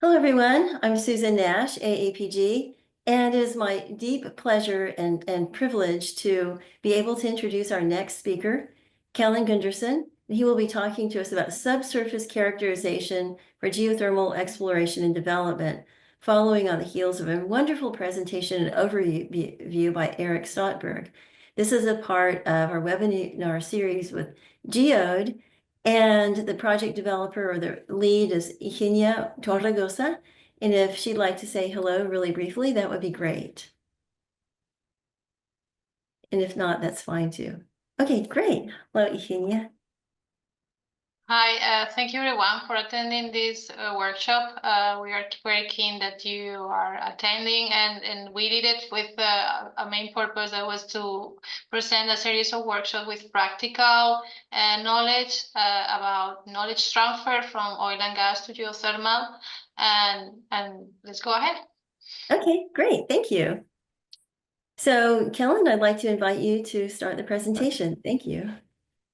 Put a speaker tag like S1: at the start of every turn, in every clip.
S1: Hello, everyone. I'm Susan Nash, AAPG, and it is my deep pleasure and privilege to be able to introduce our next speaker, Kellen Gunderson. He will be talking to us about subsurface characterization for geothermal exploration and development, following on the heels of a wonderful presentation and overview by Eric Stotberg. This is a part of our webinar series with GEODE, and the project developer or the lead is Eugenia Torregosa. And if she'd like to say hello really briefly, that would be great. And if not, that's fine too. Okay, great. Hello, Eugenia.
S2: Hi, thank you everyone for attending this workshop. We are very keen that you are attending, and we did it with a main purpose that was to present a series of workshops with practical knowledge about knowledge transfer from oil and gas to geothermal. And let's go ahead.
S1: Okay, great. Thank you. So, Kellen, I'd like to invite you to start the presentation. Thank you.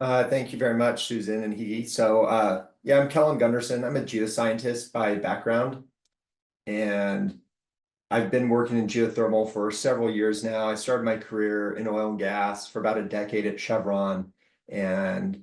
S3: Thank you very much, Susan and Hee. So, yeah, I'm Kellen Gunderson. I'm a geoscientist by background, and I've been working in geothermal for several years now. I started my career in oil and gas for about a decade at Chevron, and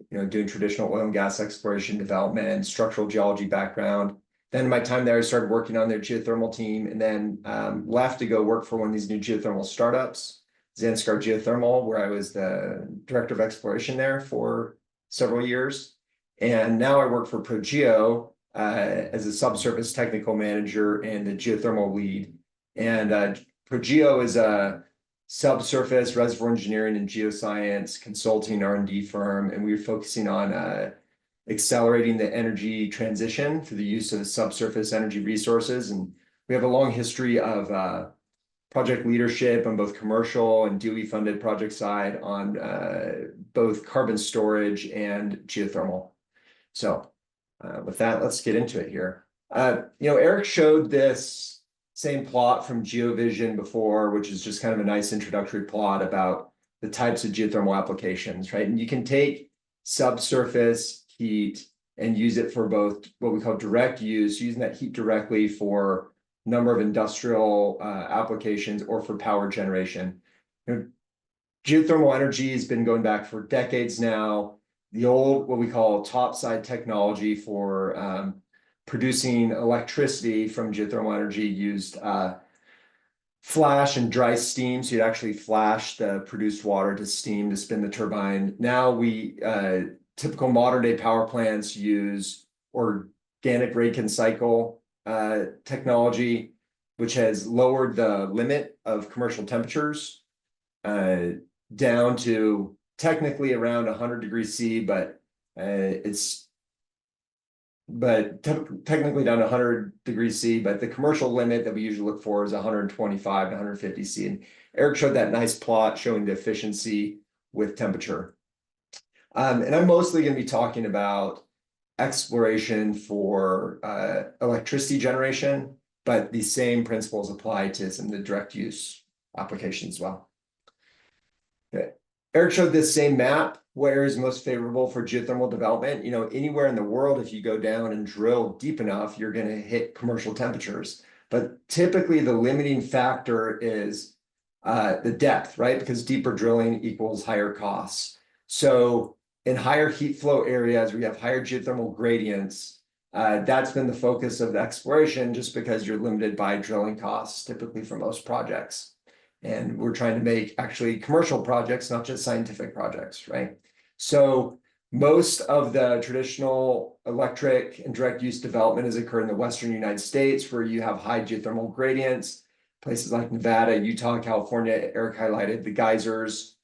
S3: doing traditional oil and gas exploration, development, and structural geology background. Then my time there, I started working on their geothermal team, and then left to go work for one of these new geothermal startups, Zanskar Geothermal, where I was the director of exploration there for several years. And now I work for Projeo as a subsurface technical manager and the geothermal lead. And Projeo is a subsurface reservoir engineering and geoscience consulting R&D firm, and we're focusing on accelerating the energy transition through the use of subsurface energy resources. And we have a long history of project leadership on both commercial and DOE-funded project side on both carbon storage and geothermal. So with that, let's get into it here. Eric showed this same plot from GeoVision before, which is just kind of a nice introductory plot about the types of geothermal applications, right? And you can take subsurface heat and use it for both what we call direct use, using that heat directly for number of industrial applications or for power generation. Geothermal energy has been going back for decades now. The old, what we call topside technology for producing electricity from geothermal energy used flash and dry steam. So you'd actually flash the produced water to steam to spin the turbine. Now typical modern day power plants use organic rake cycle technology, which has lowered the limit of commercial temperatures down to technically around 100 degrees C, but technically down to 100 degrees C, but the commercial limit that we usually look for is 125 to 150 C. And Eric showed that nice plot showing the efficiency with temperature. And I'm mostly going to be talking about exploration for electricity generation, but the same principles apply to some of the direct use applications as well. Okay. Eric showed this same map, where is most favorable for geothermal development. Anywhere in the world, if you go down and drill deep enough, you're going to hit commercial temperatures. But typically the limiting factor is the depth, right? Because deeper drilling equals higher costs. So in higher heat flow areas where you have higher geothermal gradients, that's been the focus of the exploration, just because you're limited by drilling costs, typically for most projects. And we're trying to make actually commercial projects, not just scientific projects, right? So most of the traditional electric and direct use development has occurred in the Western United States, where you have high geothermal gradients, places like Nevada, Utah, California. Eric highlighted the geysers.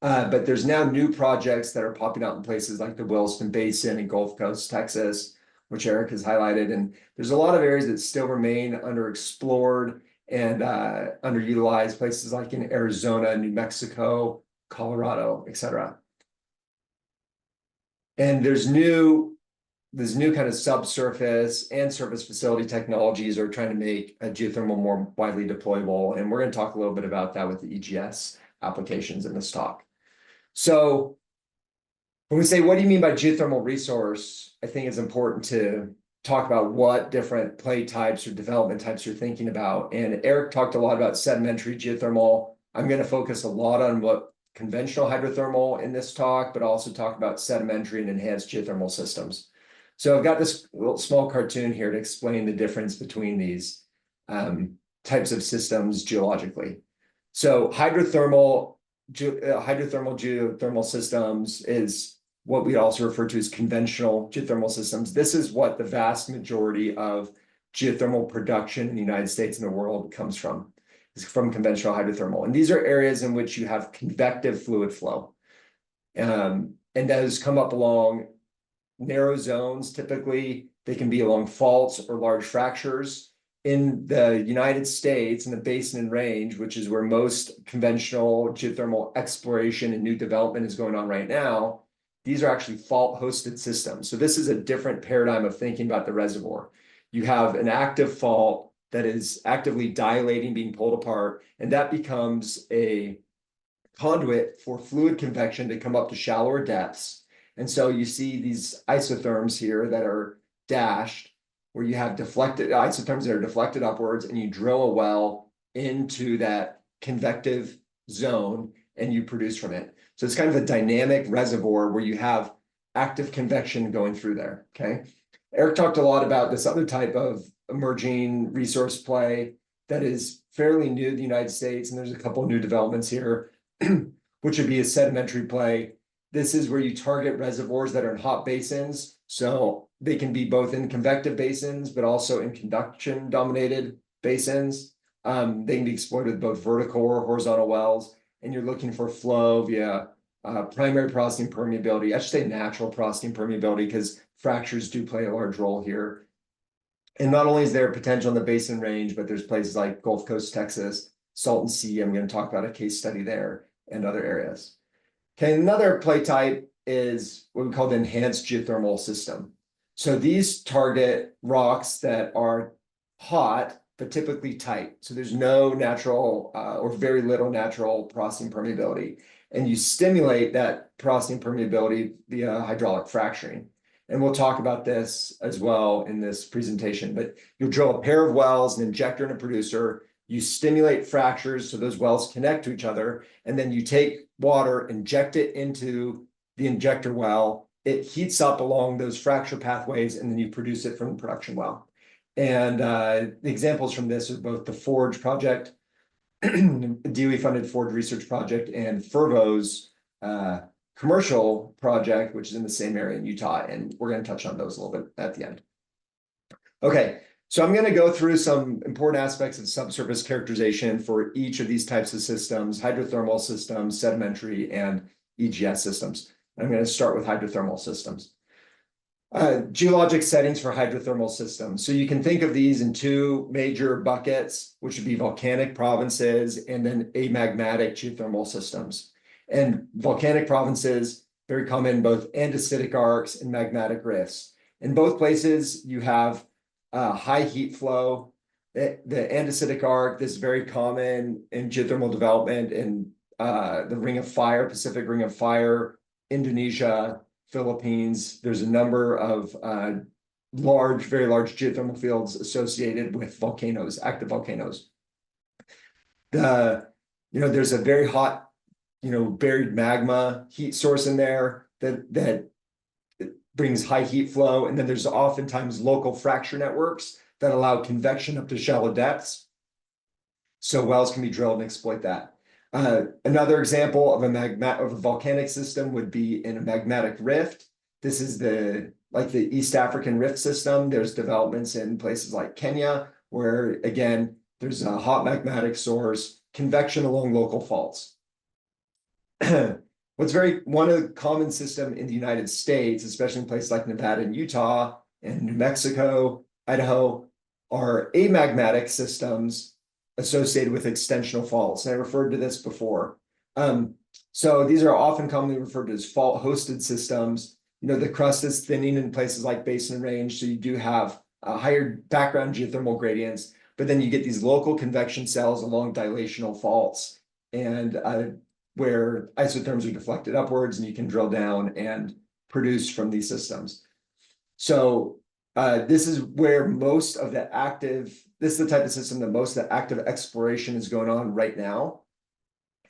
S3: But there's now new projects that are popping up in places like the Williston Basin and Gulf Coast, Texas, which Eric has highlighted. And there's a lot of areas that still remain underexplored and underutilized, places like in Arizona, New Mexico, Colorado, etc. And there's new kind of subsurface and surface facility technologies are trying to make a geothermal more widely deployable. And we're going to talk a little bit about that with the EGS applications in this talk. So when we say, what do you mean by geothermal resource? I think it's important to talk about what different play types or development types you're thinking about. And Eric talked a lot about sedimentary geothermal. I'm going to focus a lot on what conventional hydrothermal in this talk, but also talk about sedimentary and enhanced geothermal systems. So I've got this little small cartoon here to explain the difference between these types of systems geologically. So hydrothermal geothermal systems is what we also refer to as conventional geothermal systems. This is what the vast majority of geothermal production in the United States and the world comes from. It's from conventional hydrothermal. And these are areas in which you have convective fluid flow. And those come up along narrow zones. Typically, they can be along faults or large fractures. In the United States, in the basin and range, which is where most conventional geothermal exploration and new development is going on right now, these are actually fault-hosted systems. So this is a different paradigm of thinking about the reservoir. You have an active fault that is actively dilating, being pulled apart, and that becomes a conduit for fluid convection to come up to shallower depths. And so you see these isotherms here that are dashed, where you have deflected isotherms that are deflected upwards, and you drill a well into that convective zone and you produce from it. So it's kind of a dynamic reservoir where you have active convection going through there, okay? Eric talked a lot about this other type of emerging resource play that is fairly new to the United States, and there's a couple of new developments here, which would be a sedimentary play. This is where you target reservoirs that are in hot basins, so they can be both in convective basins, but also in conduction-dominated basins. They can be exploited with both vertical or horizontal wells, and you're looking for flow via primary processing permeability. I should say natural processing permeability, because fractures do play a large role here. And not only is there potential in the basin range, but there's places like Gulf Coast, Texas, Salton Sea. I'm going to talk about a case study there and other areas. Okay, another play type is what we call the enhanced geothermal system. So these target rocks that are hot, but typically tight. So there's no natural or very little natural processing permeability. And you stimulate that processing permeability via hydraulic fracturing. And we'll talk about this as well in this presentation. But you'll drill a pair of wells, an injector and a producer. You stimulate fractures so those wells connect to each other. And then you take water, inject it into the injector well. It heats up along those fracture pathways, and then you produce it from the production well. And the examples from this are both the Forge project, DOE-funded Forge research project, and Fervo's commercial project, which is in the same area in Utah. And we're going to touch on those a little bit at the end. Okay, so I'm going to go through some important aspects of subsurface characterization for each of these types of systems: hydrothermal systems, sedimentary, and EGS systems. I'm going to start with hydrothermal systems. Geologic settings for hydrothermal systems. So you can think of these in two major buckets, which would be volcanic provinces and then amagmatic geothermal systems. And volcanic provinces, very common, both andesitic arcs and magmatic rifts. In both places, you have high heat flow. The andesitic arc, this is very common in geothermal development in the Ring of Fire, Pacific Ring of Fire, Indonesia, Philippines. There's a number of very large geothermal fields associated with volcanoes, active volcanoes. There's a very hot, buried magma heat source in there that brings high heat flow. And then there's oftentimes local fracture networks that allow convection up to shallow depths. So wells can be drilled and exploit that. Another example of a volcanic system would be in a magmatic rift. This is like the East African rift system. There's developments in places like Kenya, where again, there's a hot magmatic source, convection along local faults. One of the common system in the United States, especially in places like Nevada and Utah and New Mexico, Idaho, are amagmatic systems associated with extensional faults. And I referred to this before. So these are often commonly referred to as fault-hosted systems. The crust is thinning in places like basin range, so you do have higher background geothermal gradients, but then you get these local convection cells along dilational faults, and where isotherms are deflected upwards, and you can drill down and produce from these systems. So This is where most of the this is the type of system that most of the active exploration is going on right now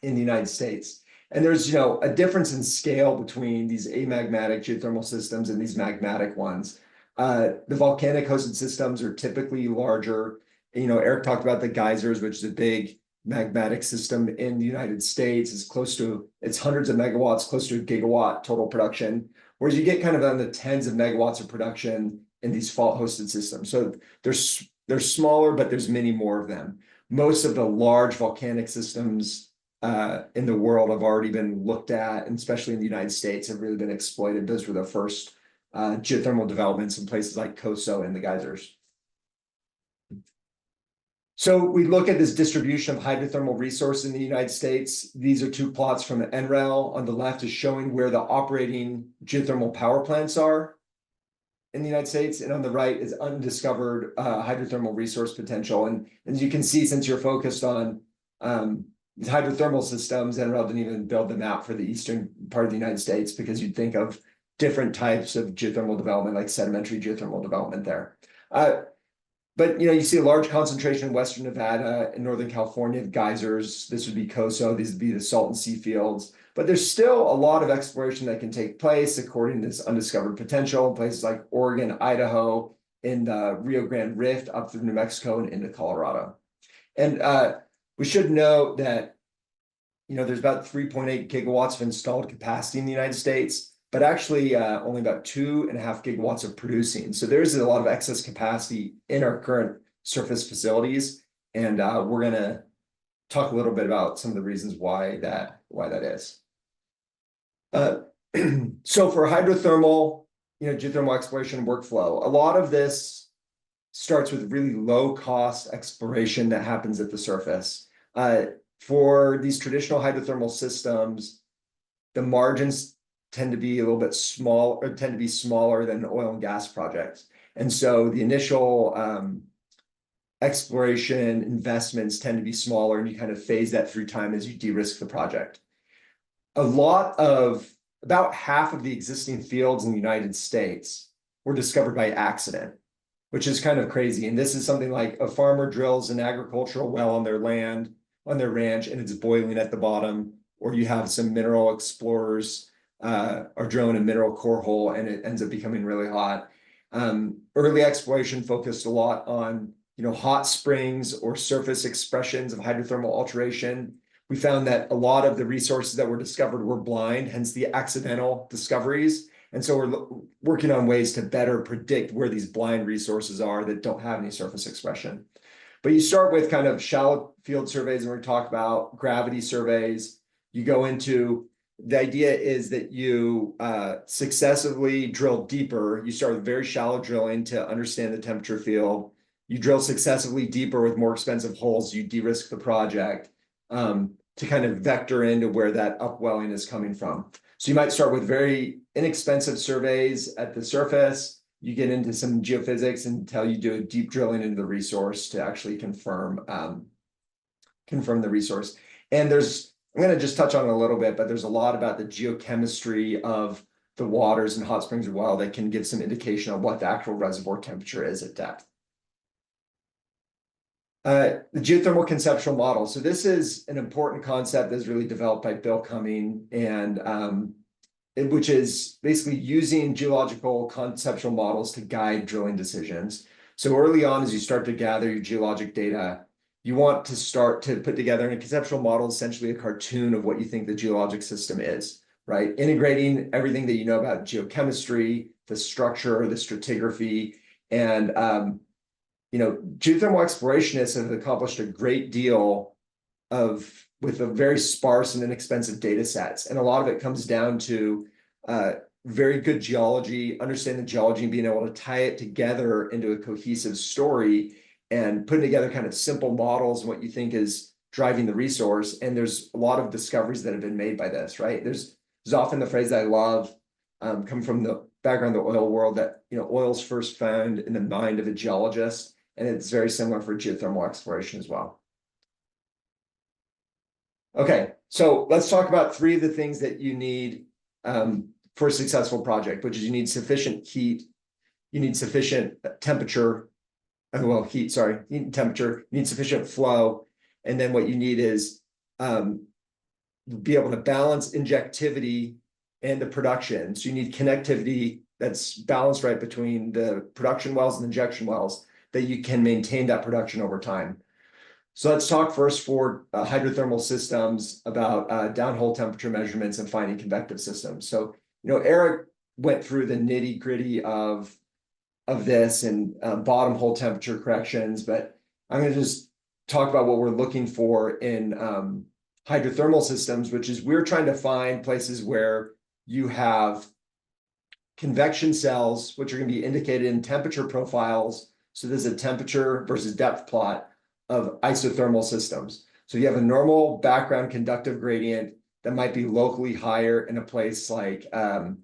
S3: in the United States. And there's, you know, a difference in scale between these amagmatic geothermal systems and these magmatic ones. The volcanic hosted systems are typically larger. You know, Eric talked about the geysers, which is a big magmatic system in the United States. It's hundreds of megawatts, close to a gigawatt total production. Whereas you get kind of on the tens of megawatts of production in these fault hosted systems. So they're smaller, but there's many more of them. Most of the large volcanic systems in the world have already been looked at, and especially in the United States, have really been exploited. Those were the first geothermal developments in places like COSO and the geysers. So we look at this distribution of hydrothermal resource in the United States. These are two plots from the NREL. On the left is showing where the operating geothermal power plants are in the United States, and on the right is undiscovered hydrothermal resource potential. And as you can see, since you're focused on these hydrothermal systems, NREL didn't even build the map for the eastern part of the United States, because you'd think of different types of geothermal development, like sedimentary geothermal development there. But you know, you see a large concentration in Western Nevada and Northern California of geysers. This would be COSO. These would be the salt and sea fields. But there's still a lot of exploration that can take place according to this undiscovered potential in places like Oregon, Idaho, in the Rio Grande Rift, up through New Mexico and into Colorado. And we should note that, you know, there's about 3.8 gigawatts of installed capacity in the United States, but actually only about 2.5 gigawatts of producing. So there's a lot of excess capacity in our current surface facilities. And we're going to talk a little bit about some of the reasons why that is. So for hydrothermal, you know, geothermal exploration workflow, a lot of this starts with really low cost exploration that happens at the surface. For these traditional hydrothermal systems, the margins tend to be a little bit small, or tend to be smaller than oil and gas projects. And so the initial exploration investments tend to be smaller, and you kind of phase that through time as you de-risk the project. About half of the existing fields in the United States were discovered by accident, which is kind of crazy. And this is something like a farmer drills an agricultural well on their land, on their ranch, and it's boiling at the bottom, or you have some mineral explorers are drilling a mineral core hole and it ends up becoming really hot. Early exploration focused a lot on, you know, hot springs or surface expressions of hydrothermal alteration. We found that a lot of the resources that were discovered were blind, hence the accidental discoveries. And so we're working on ways to better predict where these blind resources are that don't have any surface expression. But you start with kind of shallow field surveys, and we're going to talk about gravity surveys. You go into, the idea is that you successively drill deeper. You start with very shallow drilling to understand the temperature field. You drill successively deeper with more expensive holes. You de-risk the project to kind of vector into where that upwelling is coming from. So you might start with very inexpensive surveys at the surface. You get into some geophysics until you do a deep drilling into the resource to actually confirm the resource. And I'm going to just touch on it a little bit, but there's a lot about the geochemistry of the waters and hot springs as well that can give some indication of what the actual reservoir temperature is at depth. The geothermal conceptual model. So this is an important concept that's really developed by Bill Cumming, and which is basically using geological conceptual models to guide drilling decisions. So early on, as you start to gather your geologic data, you want to start to put together in a conceptual model, essentially a cartoon of what you think the geologic system is, right? Integrating everything that you know about geochemistry, the structure, the stratigraphy, and you know, geothermal explorationists have accomplished a great deal with a very sparse and inexpensive data sets. And a lot of it comes down to very good geology, understanding the geology and being able to tie it together into a cohesive story and putting together kind of simple models and what you think is driving the resource. And there's a lot of discoveries that have been made by this, right? There's often the phrase that I love, come from the background of the oil world, that, you know, oil's first found in the mind of a geologist. And it's very similar for geothermal exploration as well. Okay, so let's talk about 3 of the things that you need for a successful project, which is you need sufficient heat, you need sufficient temperature, heat, sorry, heat and temperature, you need sufficient flow. And then what you need is be able to balance injectivity and the production. So you need connectivity that's balanced right between the production wells and injection wells, that you can maintain that production over time. So let's talk first for hydrothermal systems about downhole temperature measurements and finding convective systems. So, Eric went through the nitty gritty of this and bottom hole temperature corrections, but I'm going to just talk about what we're looking for in hydrothermal systems, which is we're trying to find places where you have convection cells, which are going to be indicated in temperature profiles. So this is a temperature versus depth plot of isothermal systems. So you have a normal background conductive gradient that might be locally higher in a place like an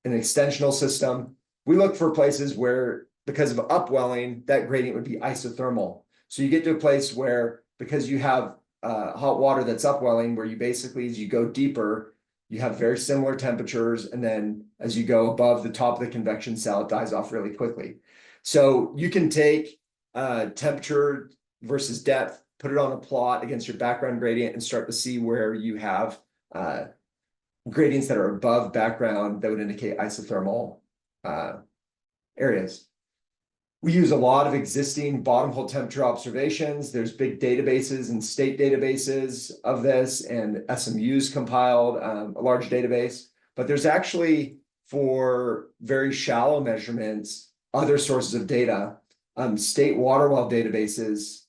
S3: extensional system. We look for places where, because of upwelling, that gradient would be isothermal. So you get to a place where, because you have hot water that's upwelling, where you basically, as you go deeper, you have very similar temperatures, and then as you go above the top of the convection cell, it dies off really quickly. So you can take temperature versus depth, put it on a plot against your background gradient, and start to see where you have gradients that are above background that would indicate isothermal areas. We use a lot of existing bottom hole temperature observations. There's big databases and state databases of this, and SMU's compiled a large database. But there's actually, for very shallow measurements, other sources of data. State water well databases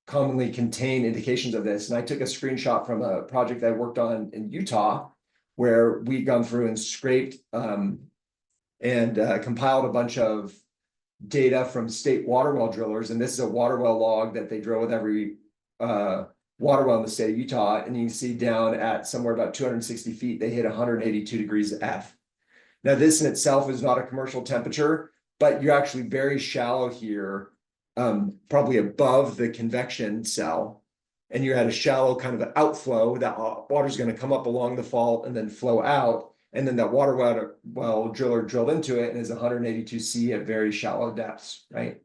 S3: commonly contain indications of this. And I took a screenshot from a project I worked on in Utah, where we'd gone through and scraped and compiled a bunch of data from state water well drillers. And this is a water well log that they drill with every water well in the state of Utah. And you can see down at somewhere about 260 feet, they hit 182 degrees F. Now, this in itself is not a commercial temperature, but you're actually very shallow here, probably above the convection cell. And you're at a shallow kind of outflow. That water is going to come up along the fault and then flow out. And then that water well driller drilled into it and is 182 C at very shallow depths, right?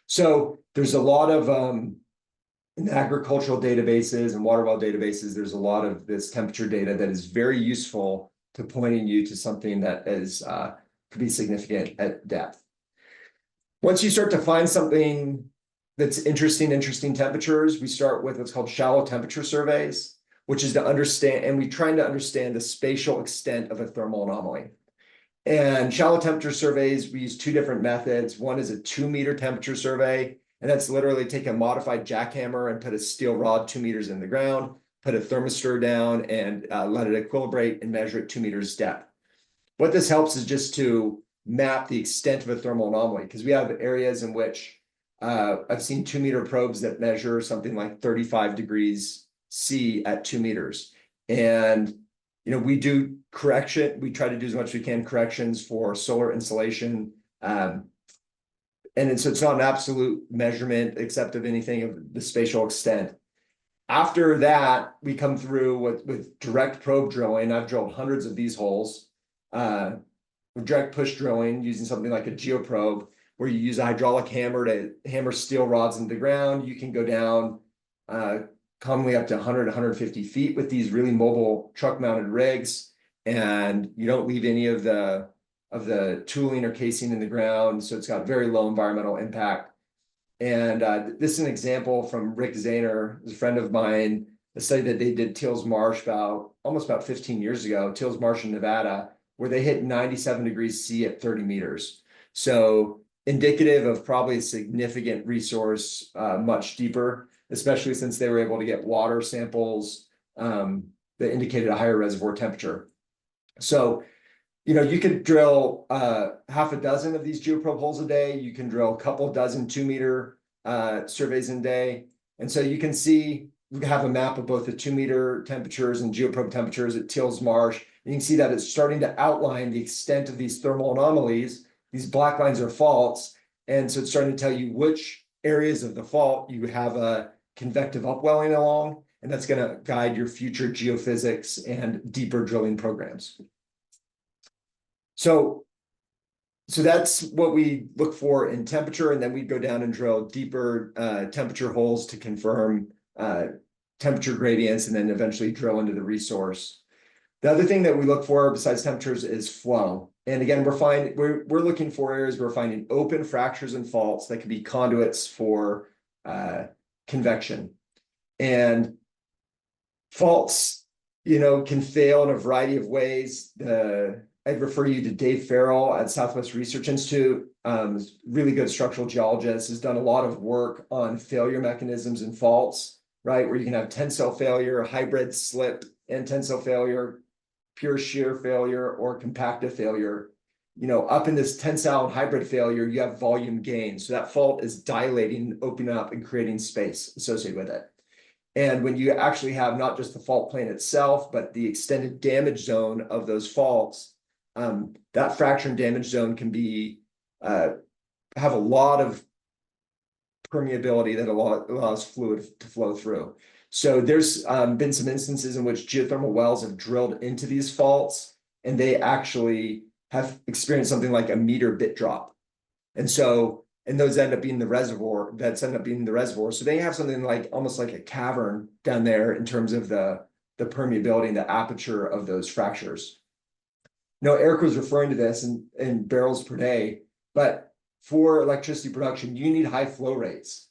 S3: So there's a lot of, in agricultural databases and water well databases, there's a lot of this temperature data that is very useful to pointing you to something that is could be significant at depth. Once you start to find something that's interesting temperatures, we start with what's called shallow temperature surveys, which is to understand, and we're trying to understand the spatial extent of a thermal anomaly. And shallow temperature surveys, we use two different methods. One is a 2-meter temperature survey, and that's literally take a modified jackhammer and put a steel rod 2 meters in the ground, put a thermistor down, and let it equilibrate and measure at 2 meters depth. What this helps is just to map the extent of a thermal anomaly, because we have areas in which I've seen 2-meter probes that measure something like 35 degrees C at 2 meters. And, we do correction. We try to do as much as we can corrections for solar insolation. So it's not an absolute measurement, except of anything of the spatial extent. After that, we come through with direct probe drilling. I've drilled hundreds of these holes. With direct push drilling using something like a geoprobe, where you use a hydraulic hammer to hammer steel rods into the ground. You can go down commonly up to 100, 150 feet with these really mobile truck mounted rigs. And you don't leave any of the tooling or casing in the ground. So it's got very low environmental impact. And this is an example from Rick Zahner, a friend of mine, a study that they did Teals Marsh almost about 15 years ago, Teals Marsh in Nevada, where they hit 97 degrees C at 30 meters. So indicative of probably a significant resource much deeper, especially since they were able to get water samples that indicated a higher reservoir temperature. So, you could drill half a dozen of these geoprobe holes a day. You can drill a couple dozen 2-meter surveys a day. And so you can see, we have a map of both the 2-meter temperatures and geoprobe temperatures at Teals Marsh. And you can see that it's starting to outline the extent of these thermal anomalies. These black lines are faults. And so it's starting to tell you which areas of the fault you have a convective upwelling along. And that's going to guide your future geophysics and deeper drilling programs. So So that's what we look for in temperature, and then we go down and drill deeper temperature holes to confirm temperature gradients, and then eventually drill into the resource. The other thing that we look for besides temperatures is flow. And again, we're looking for areas we're finding open fractures and faults that can be conduits for convection. And faults, can fail in a variety of ways. I'd refer you to Dave Farrell at Southwest Research Institute, really good structural geologist, has done a lot of work on failure mechanisms and faults, right? Where you can have tensile failure, hybrid slip and tensile failure, pure shear failure, or compactive failure. Up in this tensile and hybrid failure, you have volume gain. So that fault is dilating, opening up, and creating space associated with it. And when you actually have not just the fault plane itself, but the extended damage zone of those faults, that fracture and damage zone can be have a lot of permeability that allows fluid to flow through. So there's been some instances in which geothermal wells have drilled into these faults, and they actually have experienced something like a meter bit drop. And those end up being the reservoir. So they have something like almost like a cavern down there in terms of the permeability and the aperture of those fractures. Eric was referring to this in barrels per day, but for electricity production, you need high flow rates.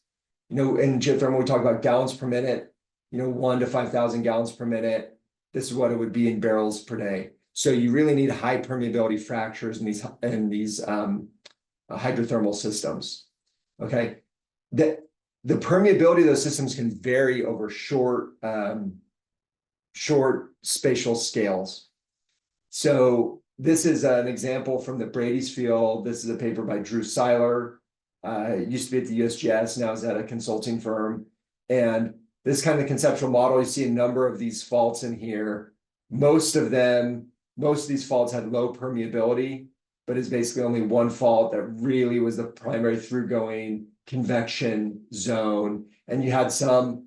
S3: In geothermal, we talk about gallons per minute, 1 to 5,000 gallons per minute. This is what it would be in barrels per day. So you really need high permeability fractures in these hydrothermal systems. Okay, the permeability of those systems can vary over short spatial scales. So this is an example from the Brady's field. This is a paper by Drew Seiler. It used to be at the USGS, now is at a consulting firm. And this kind of conceptual model, you see a number of these faults in here. Most of these faults had low permeability, but it's basically only one fault that really was the primary through-going convection zone. And you had some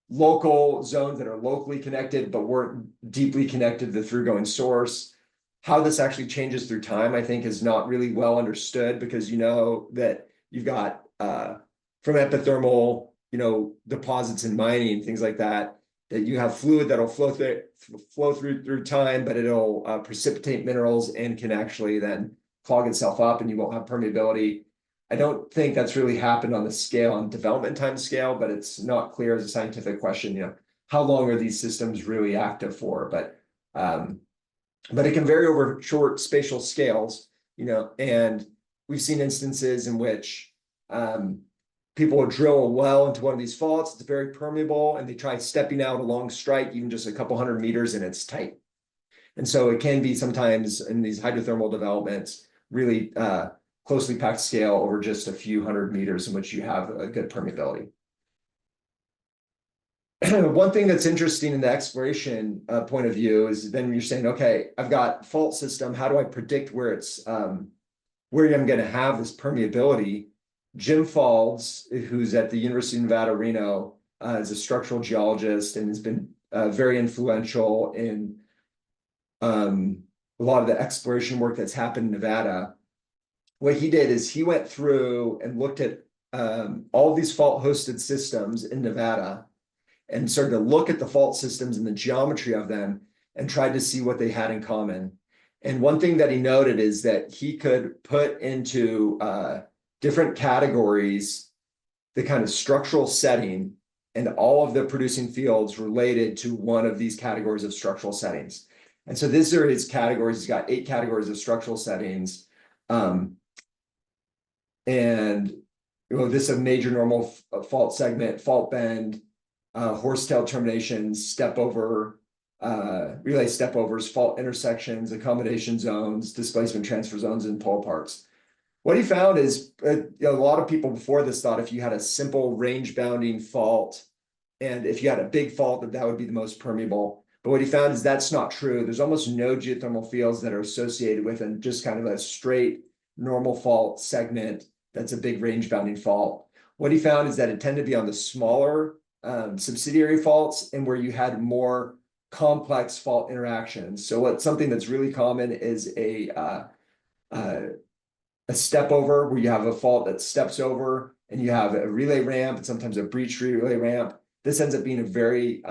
S3: local zones that are locally connected, but weren't deeply connected to the through-going source. How this actually changes through time, I think, is not really well understood, because that you've got from epithermal, deposits in mining, things like that you have fluid that'll flow through time, but it'll precipitate minerals and can actually then clog itself up, and you won't have permeability. I don't think that's really happened on the scale, on development time scale, but it's not clear as a scientific question, how long are these systems really active for? But it can vary over short spatial scales, and we've seen instances in which people will drill a well into one of these faults. It's very permeable, and they try stepping out a long strike, even just a couple 100 meters, and it's tight. And so it can be sometimes in these hydrothermal developments, really closely packed scale over just a few 100 meters in which you have a good permeability. One thing that's interesting in the exploration point of view is then you're saying, okay, I've got fault system. How do I predict where I'm going to have this permeability? Jim Faulds, who's at the University of Nevada, Reno, is a structural geologist and has been very influential in a lot of the exploration work that's happened in Nevada. What he did is he went through and looked at all these fault-hosted systems in Nevada and started to look at the fault systems and the geometry of them and tried to see what they had in common. And one thing that he noted is that he could put into different categories the kind of structural setting and all of the producing fields related to one of these categories of structural settings. And so these are his categories. He's got 8 categories of structural settings. And this is a major normal fault segment, fault bend, horsetail terminations, step over, relay step overs, fault intersections, accommodation zones, displacement transfer zones, and pull aparts. What he found is a lot of people before this thought if you had a simple range bounding fault, and if you had a big fault, that would be the most permeable. But what he found is that's not true. There's almost no geothermal fields that are associated with just kind of a straight normal fault segment that's a big range bounding fault. What he found is that it tended to be on the smaller subsidiary faults and where you had more complex fault interactions. So something that's really common is a a step over where you have a fault that steps over and you have a relay ramp and sometimes a breach relay ramp. This ends up being a very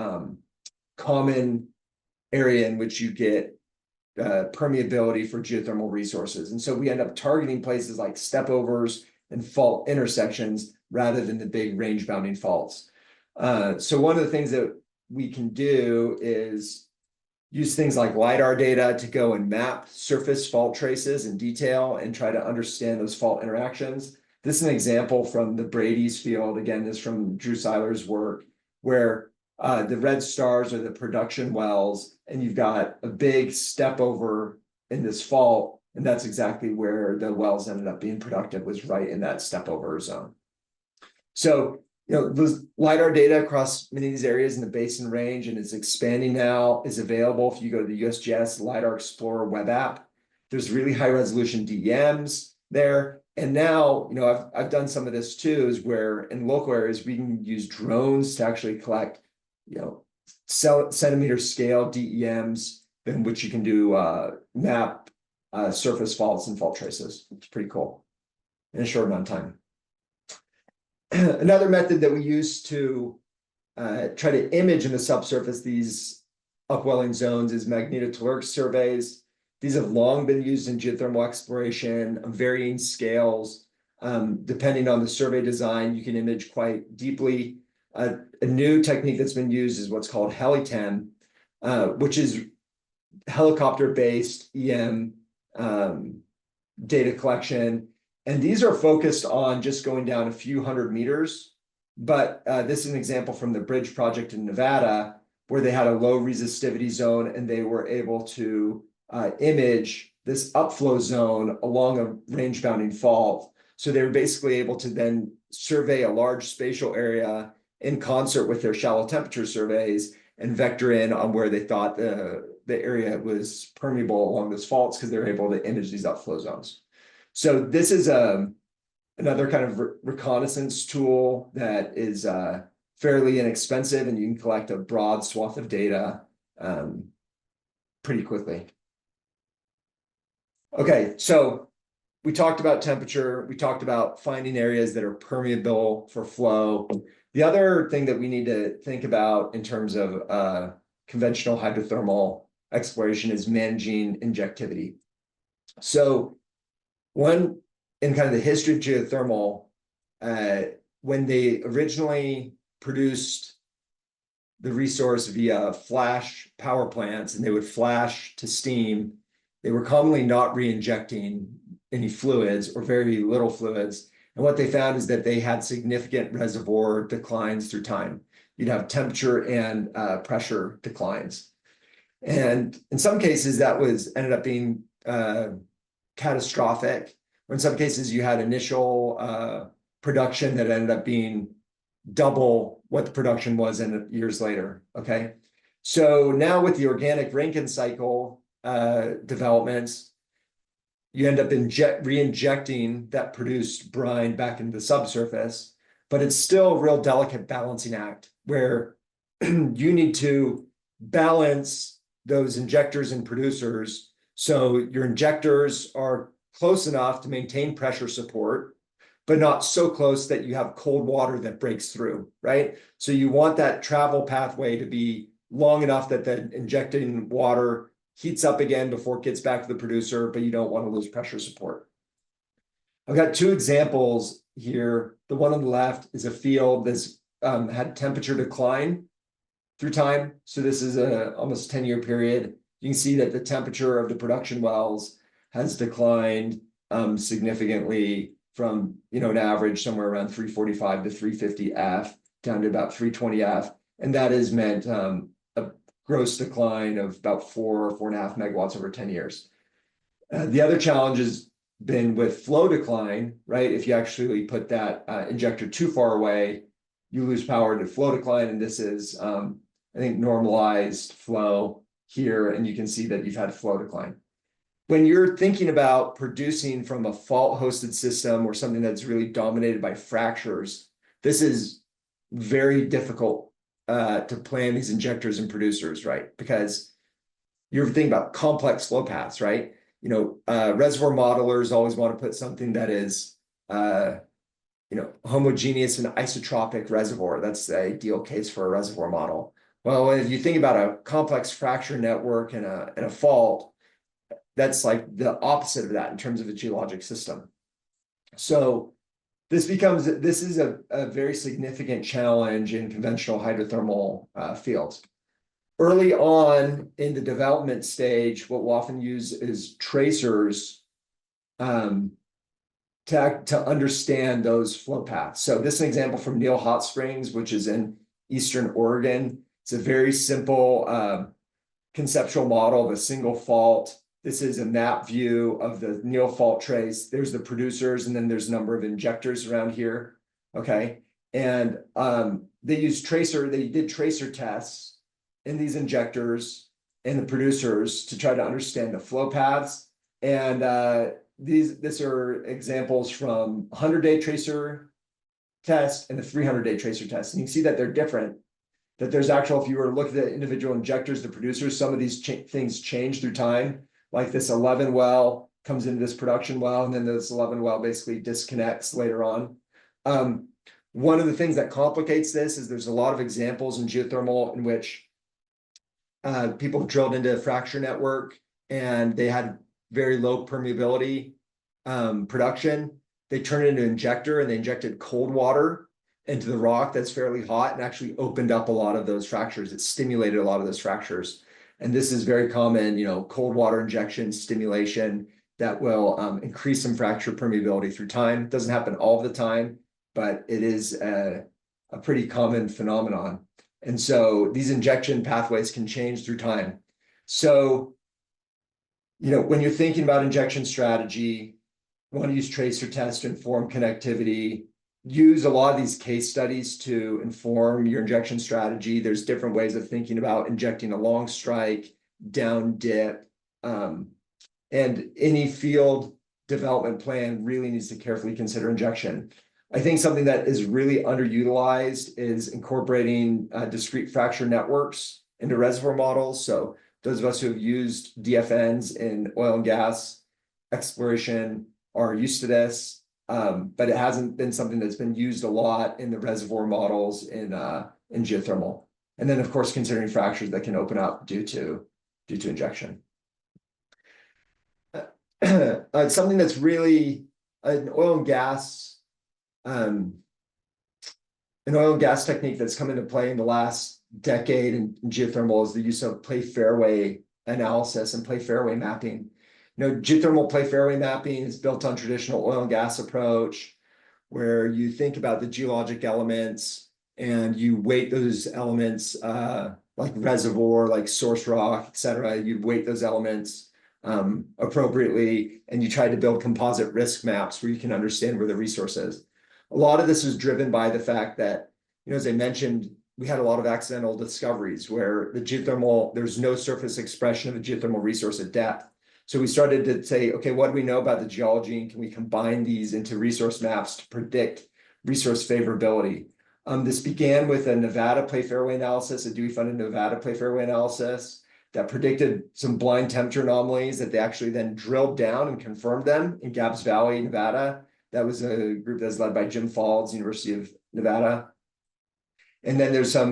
S3: common area in which you get permeability for geothermal resources. And so we end up targeting places like stepovers and fault intersections rather than the big range bounding faults. So one of the things that we can do is use things like LiDAR data to go and map surface fault traces in detail and try to understand those fault interactions. This is an example from the Brady's field. Again, this is from Drew Seiler's work, where the red stars are the production wells, and you've got a big step over in this fault, and that's exactly where the wells ended up being productive, was right in that step over zone. So the LiDAR data across many of these areas in the basin range, and it's expanding now, is available if you go to the USGS LiDAR Explorer web app. There's really high resolution DEMs there. And now, I've done some of this too, is where in local areas, we can use drones to actually collect, centimeter scale DEMs, in which you can do map surface faults and fault traces. It's pretty cool in a short amount of time. Another method that we use to try to image in the subsurface these upwelling zones is magnetotelluric surveys. These have long been used in geothermal exploration of varying scales. Depending on the survey design, you can image quite deeply. A new technique that's been used is what's called HeliTEM, which is helicopter-based EM data collection. And these are focused on just going down a few hundred meters. But this is an example from the Bridge project in Nevada, where they had a low resistivity zone and they were able to image this upflow zone along a range bounding fault. So they were basically able to then survey a large spatial area in concert with their shallow temperature surveys and vector in on where they thought the area was permeable along those faults, because they were able to image these upflow zones. So this is another kind of reconnaissance tool that is fairly inexpensive, and you can collect a broad swath of data pretty quickly. Okay, so we talked about temperature. We talked about finding areas that are permeable for flow. The other thing that we need to think about in terms of conventional hydrothermal exploration is managing injectivity. So one, in kind of the history of geothermal, when they originally produced the resource via flash power plants and they would flash to steam, they were commonly not re-injecting any fluids or very little fluids. And what they found is that they had significant reservoir declines through time. You'd have temperature and pressure declines. And in some cases, that ended up being catastrophic. Or in some cases, you had initial production that ended up being double what the production was in years later. Okay, so now with the organic Rankine cycle developments, you end up re-injecting that produced brine back into the subsurface, but it's still a real delicate balancing act where you need to balance those injectors and producers. So your injectors are close enough to maintain pressure support, but not so close that you have cold water that breaks through, right? So you want that travel pathway to be long enough that the injecting water heats up again before it gets back to the producer, but you don't want to lose pressure support. I've got two examples here. The one on the left is a field that's had temperature decline through time. So this is a almost 10-year period. You can see that the temperature of the production wells has declined significantly from, an average somewhere around 345 to 350 F down to about 320 F. And that has meant a gross decline of about 4.5 megawatts over 10 years. The other challenge has been with flow decline, right? If you actually put that injector too far away, you lose power to flow decline. And this is, I think, normalized flow here. And you can see that you've had flow decline. When you're thinking about producing from a fault-hosted system or something that's really dominated by fractures, this is very difficult to plan these injectors and producers, right? Because you're thinking about complex flow paths, right? reservoir modelers always want to put something that is, homogeneous and isotropic reservoir. That's the ideal case for a reservoir model. Well, if you think about a complex fracture network and a fault, that's like the opposite of that in terms of a geologic system. So this is a very significant challenge in conventional hydrothermal fields. Early on in the development stage, what we'll often use is tracers to understand those flow paths. So this is an example from Neal Hot Springs, which is in Eastern Oregon. It's a very simple conceptual model of a single fault. This is a map view of the Neal fault trace. There's the producers, and then there's a number of injectors around here. Okay. And they did tracer tests in these injectors and the producers to try to understand the flow paths. And these are examples from 100-day tracer test and the 300-day tracer test. And you can see that they're different. That there's actual, if you were to look at the individual injectors, the producers, some of these things change through time. Like this 11 well comes into this production well, and then this 11 well basically disconnects later on. One of the things that complicates this is there's a lot of examples in geothermal in which people drilled into a fracture network and they had very low permeability production. They turned it into an injector and they injected cold water into the rock that's fairly hot and actually opened up a lot of those fractures. It stimulated a lot of those fractures. And this is very common, cold water injection stimulation that will increase some fracture permeability through time. It doesn't happen all the time, but it is a pretty common phenomenon. And so these injection pathways can change through time. So, when you're thinking about injection strategy, you want to use tracer tests to inform connectivity. Use a lot of these case studies to inform your injection strategy. There's different ways of thinking about injecting a long strike, down dip, and any field development plan really needs to carefully consider injection. I think something that is really underutilized is incorporating discrete fracture networks into reservoir models. So those of us who have used DFNs in oil and gas exploration are used to this. But it hasn't been something that's been used a lot in the reservoir models in geothermal. And then, of course, considering fractures that can open up due to injection. Something that's really an oil and gas technique that's come into play in the last decade in geothermal is the use of play fairway analysis and play fairway mapping. Geothermal play fairway mapping is built on traditional oil and gas approach, where you think about the geologic elements and you weight those elements like reservoir, like source rock, et cetera. You weight those elements appropriately, and you try to build composite risk maps where you can understand where the resource is. A lot of this is driven by the fact that, as I mentioned, we had a lot of accidental discoveries where there's no surface expression of a geothermal resource at depth. So we started to say, okay, what do we know about the geology, and can we combine these into resource maps to predict resource favorability? This began with a Nevada play fairway analysis, a Dewey-funded Nevada play fairway analysis that predicted some blind temperature anomalies that they actually then drilled down and confirmed them in Gabbs Valley, Nevada. That was a group that's led by Jim Faulds, University of Nevada. And then there's a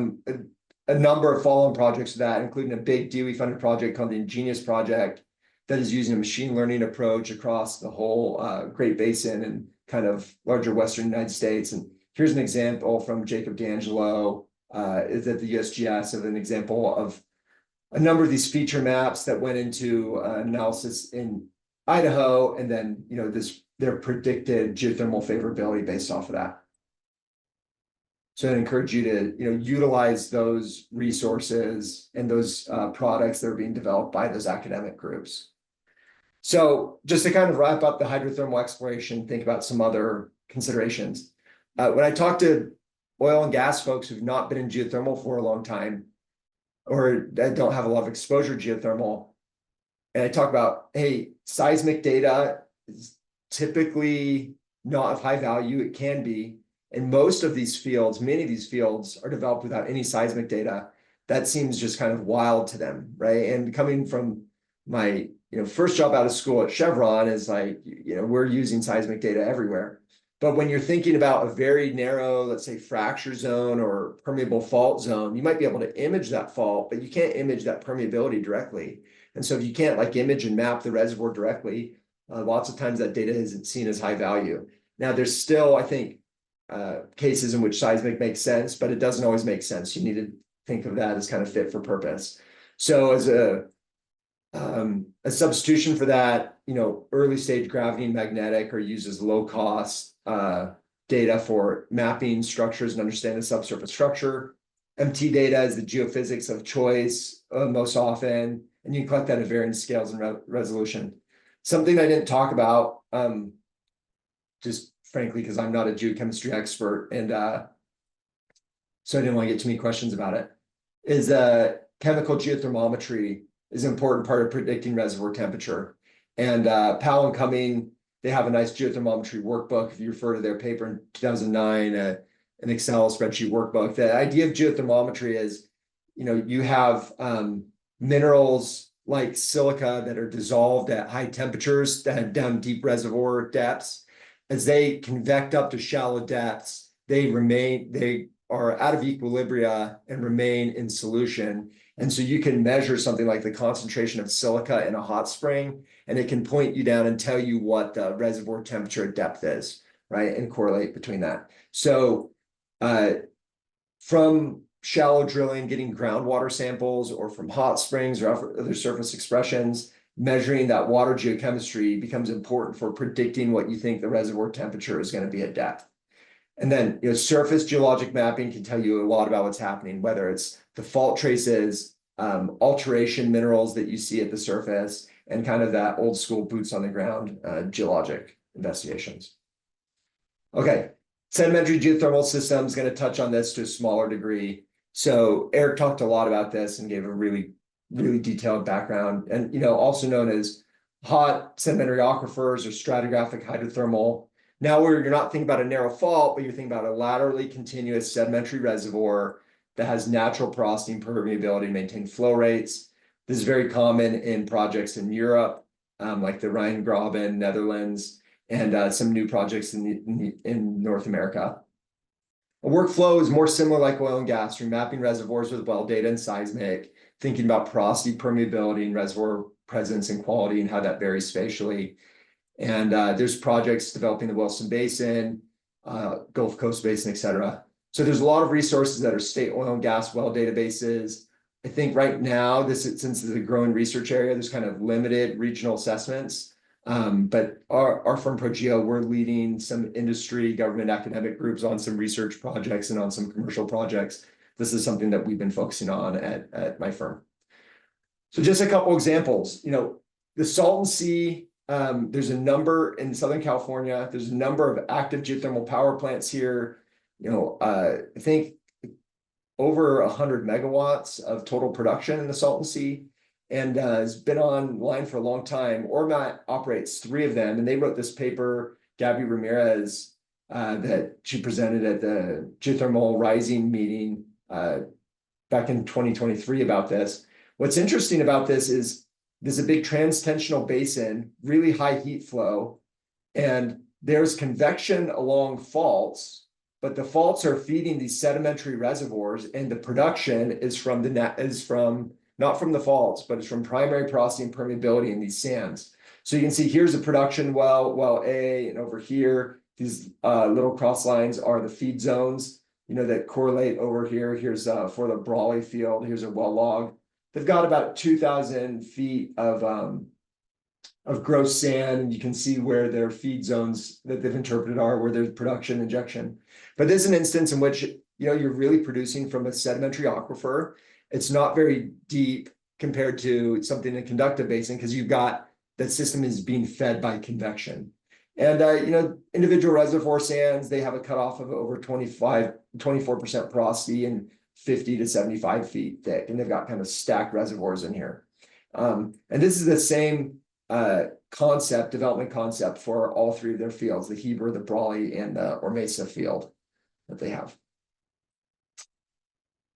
S3: number of follow-on projects to that, including a big Dewey-funded project called the Ingenious Project, that is using a machine learning approach across the whole Great Basin and kind of larger Western United States. And here's an example from Jacob D'Angelo is at the USGS of an example of a number of these feature maps that went into analysis in Idaho, and then their predicted geothermal favorability based off of that. So I encourage you to utilize those resources and those products that are being developed by those academic groups. So just to kind of wrap up the hydrothermal exploration, think about some other considerations. When I talk to oil and gas folks who've not been in geothermal for a long time, or that don't have a lot of exposure to geothermal, and I talk about, hey, seismic data is typically not of high value. It can be. And most of these fields, many of these fields are developed without any seismic data. That seems just kind of wild to them, right? And coming from my first job out of school at Chevron is like, we're using seismic data everywhere. But when you're thinking about a very narrow, let's say fracture zone or permeable fault zone, you might be able to image that fault, but you can't image that permeability directly. And so if you can't like image and map the reservoir directly, lots of times that data isn't seen as high value. Now there's still, I think, cases in which seismic makes sense, but it doesn't always make sense. You need to think of that as kind of fit for purpose. So as a substitution for that, early stage gravity and magnetic are used as low cost data for mapping structures and understanding the subsurface structure. MT data is the geophysics of choice most often, and you can collect that at varying scales and resolution. Something I didn't talk about, just frankly, because I'm not a geochemistry expert, and so I didn't want to get too many questions about it, is chemical geothermometry is an important part of predicting reservoir temperature. And Powell and Cumming, they have a nice geothermometry workbook. If you refer to their paper in 2009, an Excel spreadsheet workbook, the idea of geothermometry is, you have minerals like silica that are dissolved at high temperatures down deep reservoir depths. As they convect up to shallow depths, they are out of equilibria and remain in solution. And so you can measure something like the concentration of silica in a hot spring, and it can point you down and tell you what the reservoir temperature at depth is, right? And correlate between that. So from shallow drilling, getting groundwater samples, or from hot springs or other surface expressions, measuring that water geochemistry becomes important for predicting what you think the reservoir temperature is going to be at depth. And then, surface geologic mapping can tell you a lot about what's happening, whether it's the fault traces, alteration minerals that you see at the surface, and kind of that old school boots on the ground geologic investigations. Okay, sedimentary geothermal systems, going to touch on this to a smaller degree. So Eric talked a lot about this and gave a really, really detailed background, and also known as hot sedimentary aquifers or stratigraphic hydrothermal. Now you're not thinking about a narrow fault, but you're thinking about a laterally continuous sedimentary reservoir that has natural porosity and permeability to maintain flow rates. This is very common in projects in Europe, like the Rheingraben, Netherlands, and some new projects in North America. A workflow is more similar like oil and gas. You're mapping reservoirs with well data and seismic, thinking about porosity, permeability, and reservoir presence and quality and how that varies spatially. And there's projects developing the Wilson Basin, Gulf Coast Basin, et cetera. So there's a lot of resources that are state oil and gas well databases. I think right now, since it's a growing research area, there's kind of limited regional assessments. But our firm Projeo, we're leading some industry, government, academic groups on some research projects and on some commercial projects. This is something that we've been focusing on at my firm. So just a couple examples, the Salton Sea, there's a number in Southern California, there's a number of active geothermal power plants here, I think over 100 megawatts of total production in the Salton Sea, and has been online for a long time. Ormat operates 3 of them, and they wrote this paper, Gabby Ramirez, that she presented at the Geothermal Rising meeting back in 2023 about this. What's interesting about this is there's a big transtensional basin, really high heat flow, and there's convection along faults, but the faults are feeding these sedimentary reservoirs, and the production is not from the faults, but it's from primary porosity and permeability in these sands. So you can see here's a production well A, and over here, these little cross lines are the feed zones, that correlate over here. Here's for the Brawley field, here's a well log. They've got about 2,000 feet of gross sand, and you can see where their feed zones that they've interpreted are, where there's production injection. But this is an instance in which you're really producing from a sedimentary aquifer. It's not very deep compared to something in a conductive basin because you've got that system is being fed by convection. And individual reservoir sands, they have a cutoff of over 24% porosity and 50 to 75 feet thick, and they've got kind of stacked reservoirs in here. And this is the same development concept for all 3 of their fields, the Heber, the Brawley, and the Ormesa field that they have.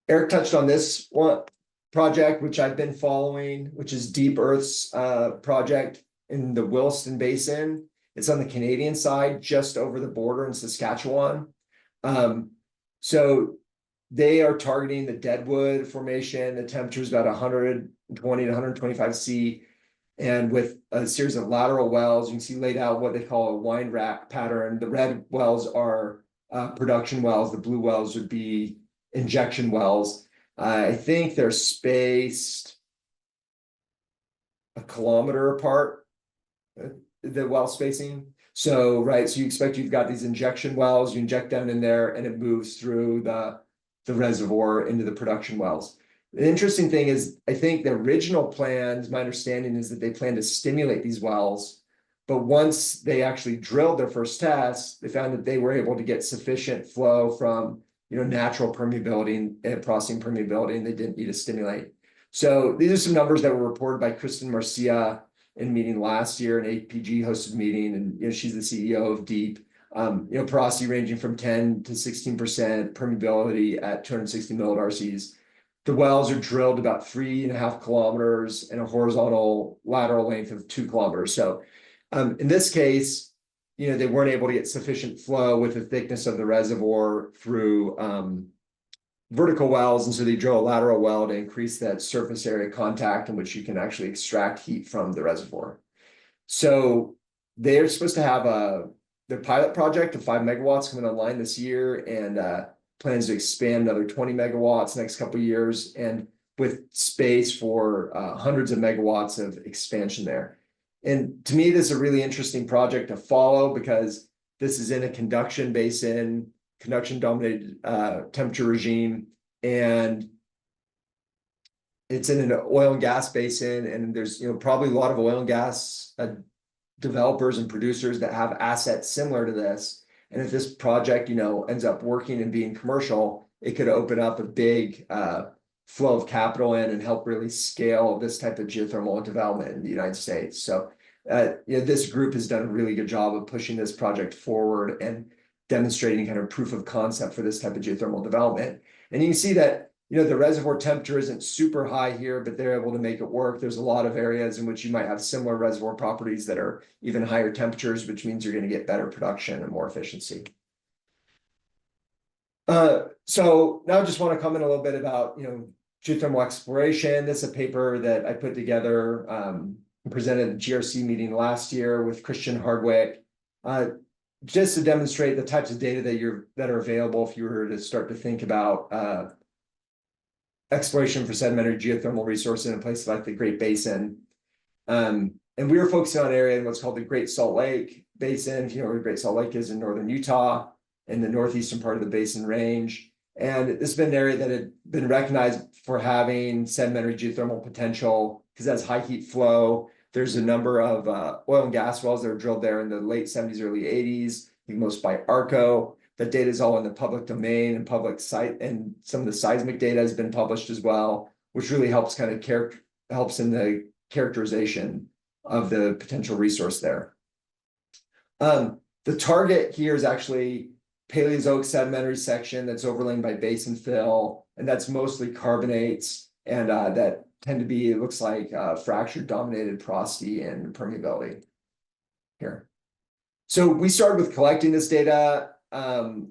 S3: Eric touched on this one. project, which I've been following, which is Deep Earth's project in the Williston Basin. It's on the Canadian side, just over the border in Saskatchewan. So they are targeting the Deadwood Formation. The temperature is about 120 to 125 C. And with a series of lateral wells, you can see laid out what they call a wine rack pattern. The red wells are production wells. The blue wells would be injection wells. I think they're spaced a kilometer apart, the well spacing. So, right, so you expect you've got these injection wells, you inject down in there, and it moves through the reservoir into the production wells. The interesting thing is, I think the original plans, my understanding is that they plan to stimulate these wells, but once they actually drilled their first tests, they found that they were able to get sufficient flow from natural permeability and processing permeability, and they didn't need to stimulate. So these are some numbers that were reported by Kristen Marcia in a meeting last year, an AAPG hosted meeting, and she's the CEO of Deep. Porosity ranging from 10 to 16% permeability at 260 millidarcies. The wells are drilled about 3.5 kilometers and a horizontal lateral length of 2 kilometers. So in this case, they weren't able to get sufficient flow with the thickness of the reservoir through vertical wells, and so they drill a lateral well to increase that surface area contact in which you can actually extract heat from the reservoir. So they're supposed to have their pilot project of 5 megawatts coming online this year, and plans to expand another 20 megawatts next couple of years, and with space for hundreds of megawatts of expansion there. And to me, this is a really interesting project to follow because this is in a conduction basin, conduction dominated temperature regime, and it's in an oil and gas basin, and there's probably a lot of oil and gas developers and producers that have assets similar to this. And if this project ends up working and being commercial, it could open up a big flow of capital in and help really scale this type of geothermal development in the United States. So this group has done a really good job of pushing this project forward and demonstrating kind of proof of concept for this type of geothermal development. And you can see that, the reservoir temperature isn't super high here, but they're able to make it work. There's a lot of areas in which you might have similar reservoir properties that are even higher temperatures, which means you're going to get better production and more efficiency. So now I just want to comment a little bit about, geothermal exploration. This is a paper that I put together and presented at the GRC meeting last year with Christian Hardwick. Just to demonstrate the types of data that are available if you were to start to think about exploration for sedimentary geothermal resources in a place like the Great Basin. And we were focusing on an area in what's called the Great Salt Lake Basin. If you know where the Great Salt Lake is in northern Utah, in the northeastern part of the Basin Range. And this has been an area that had been recognized for having sedimentary geothermal potential because it has high heat flow. There's a number of oil and gas wells that were drilled there in the late 70s, early 80s, I think most by ARCO. That data is all in the public domain and public site, and some of the seismic data has been published as well, which really helps kind of helps in the characterization of the potential resource there. The target here is actually Paleozoic sedimentary section that's overlain by basin fill, and that's mostly carbonates, and that tend to be, it looks like, fractured dominated porosity and permeability here. So we started with collecting this data and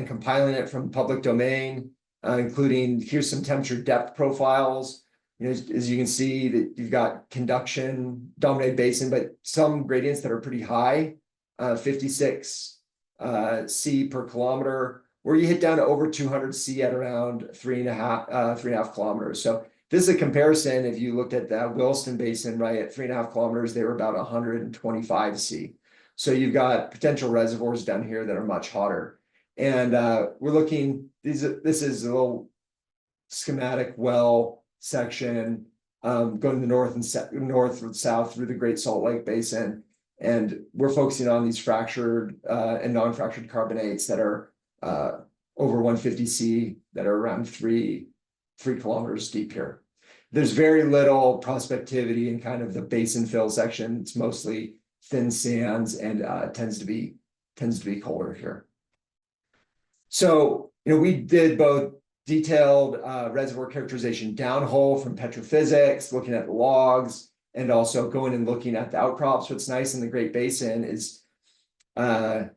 S3: compiling it from public domain, including here's some temperature depth profiles. As you can see that you've got conduction dominated basin, but some gradients that are pretty high, 56 C per kilometer, where you hit down to over 200 C at around 3.5 kilometers. So this is a comparison. If you looked at the Williston Basin, right, at 3.5 kilometers, they were about 125 C. So you've got potential reservoirs down here that are much hotter. And we're looking, this is a little schematic well section going to the north and south through the Great Salt Lake Basin. And we're focusing on these fractured and non-fractured carbonates that are over 150 C, that are around 3 kilometers deep here. There's very little prospectivity in kind of the basin fill section. It's mostly thin sands and tends to be colder here. So we did both detailed reservoir characterization downhole from petrophysics, looking at the logs, and also going and looking at the outcrops. What's nice in the Great Basin is the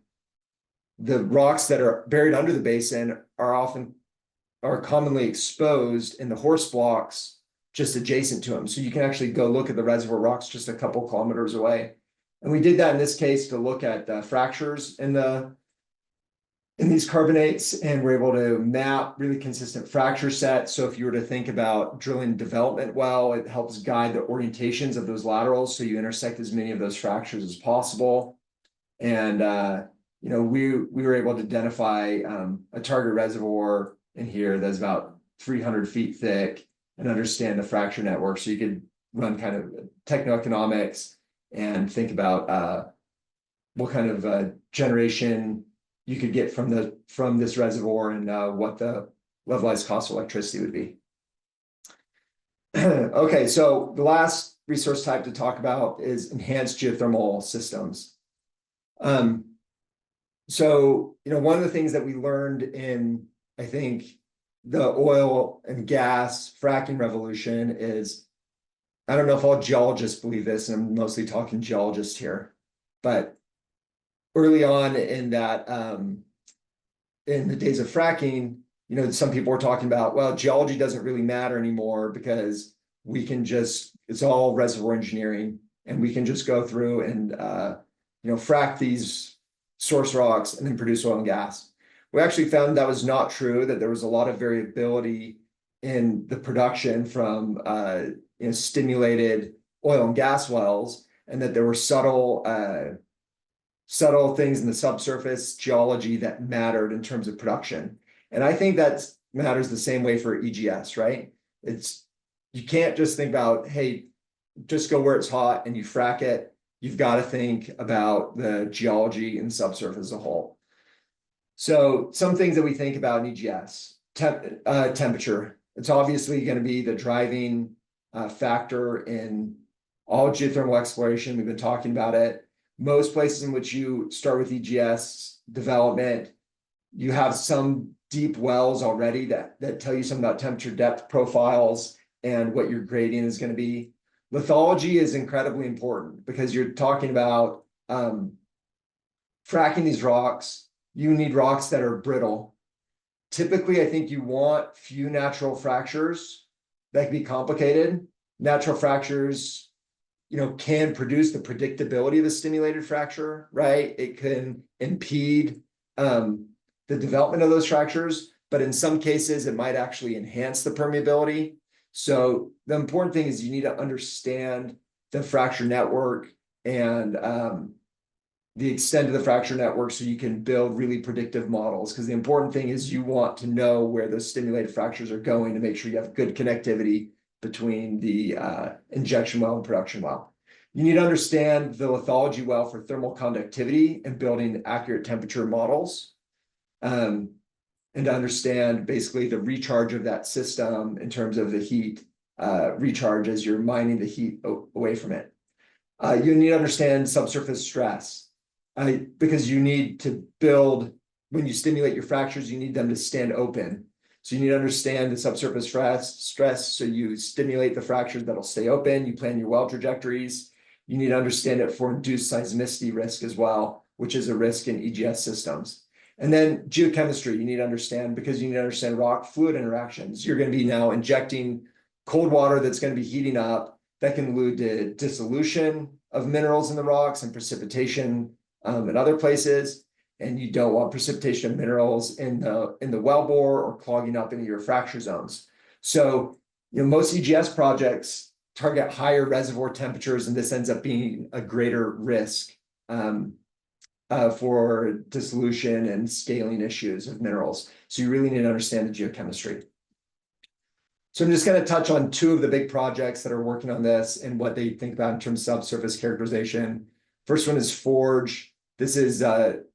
S3: rocks that are buried under the basin are commonly exposed in the horse blocks just adjacent to them. So you can actually go look at the reservoir rocks just a couple kilometers away. And we did that in this case to look at fractures in these carbonates, and we're able to map really consistent fracture sets. So if you were to think about drilling development well, it helps guide the orientations of those laterals so you intersect as many of those fractures as possible. And you know, we were able to identify a target reservoir in here that's about 300 feet thick and understand the fracture network. So you could run kind of techno-economics and think about what kind of generation you could get from this reservoir and what the levelized cost of electricity would be. Okay, so the last resource type to talk about is enhanced geothermal systems. So, you know, one of the things that we learned in, I think, the oil and gas fracking revolution is, I don't know if all geologists believe this, and I'm mostly talking geologists here, but early on in that, in the days of fracking, you know, some people were talking about, well, geology doesn't really matter anymore because we can just, it's all reservoir engineering, and we can just go through and, you know, frack these source rocks and then produce oil and gas. We actually found that was not true, that there was a lot of variability in the production from you know, stimulated oil and gas wells, and that there were subtle things in the subsurface geology that mattered in terms of production. And I think that matters the same way for EGS, right? You can't just think about, hey, just go where it's hot and you frack it. You've got to think about the geology and subsurface as a whole. So some things that we think about in EGS, temperature. It's obviously going to be the driving factor in all geothermal exploration. We've been talking about it. Most places in which you start with EGS development, you have some deep wells already that tell you something about temperature depth profiles and what your gradient is going to be. Lithology is incredibly important because you're talking about fracking these rocks. You need rocks that are brittle. Typically, I think you want few natural fractures that can be complicated. Natural fractures, you know, can produce the predictability of a stimulated fracture, right? It can impede the development of those fractures, but in some cases, it might actually enhance the permeability. So the important thing is you need to understand the fracture network and the extent of the fracture network so you can build really predictive models. Because the important thing is you want to know where those stimulated fractures are going to make sure you have good connectivity between the injection well and production well. You need to understand the lithology well for thermal conductivity and building accurate temperature models. And to understand basically the recharge of that system in terms of the heat recharge as you're mining the heat away from it. You need to understand subsurface stress because you need to build, when you stimulate your fractures, you need them to stand open. So you need to understand the subsurface stress. So you stimulate the fractures that'll stay open. You plan your well trajectories. You need to understand it for induced seismicity risk as well, which is a risk in EGS systems. And then geochemistry, you need to understand, because you need to understand rock fluid interactions. You're going to be now injecting cold water that's going to be heating up that can lead to dissolution of minerals in the rocks and precipitation in other places. And you don't want precipitation of minerals in the wellbore or clogging up any of your fracture zones. So, you know, most EGS projects target higher reservoir temperatures, and this ends up being a greater risk for dissolution and scaling issues of minerals. So you really need to understand the geochemistry. So I'm just going to touch on two of the big projects that are working on this and what they think about in terms of subsurface characterization. First one is Forge. This is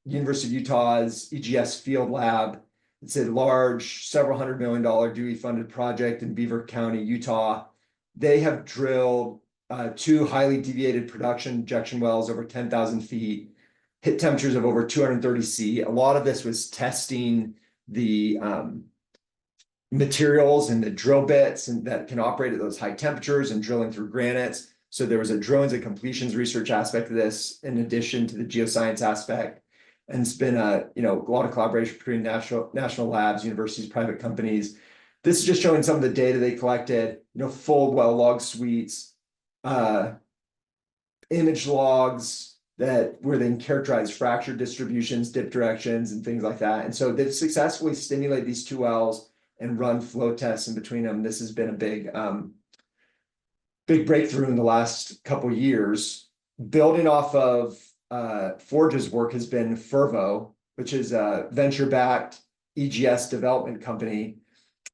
S3: University of Utah's EGS Field Lab. It's a large, several $100 million DOE-funded project in Beaver County, Utah. They have drilled 2 highly deviated production injection wells over 10,000 feet, hit temperatures of over 230 C. A lot of this was testing the materials and the drill bits and that can operate at those high temperatures and drilling through granites. So there was a drilling and completions research aspect of this in addition to the geoscience aspect. And it's been a lot of collaboration between national labs, universities, private companies. This is just showing some of the data they collected, full well log suites, image logs where they can characterize fracture distributions, dip directions, and things like that. And so they've successfully stimulated these two wells and run flow tests in between them. This has been a big breakthrough in the last couple of years. Building off of Forge's work has been Fervo, which is a venture-backed EGS development company.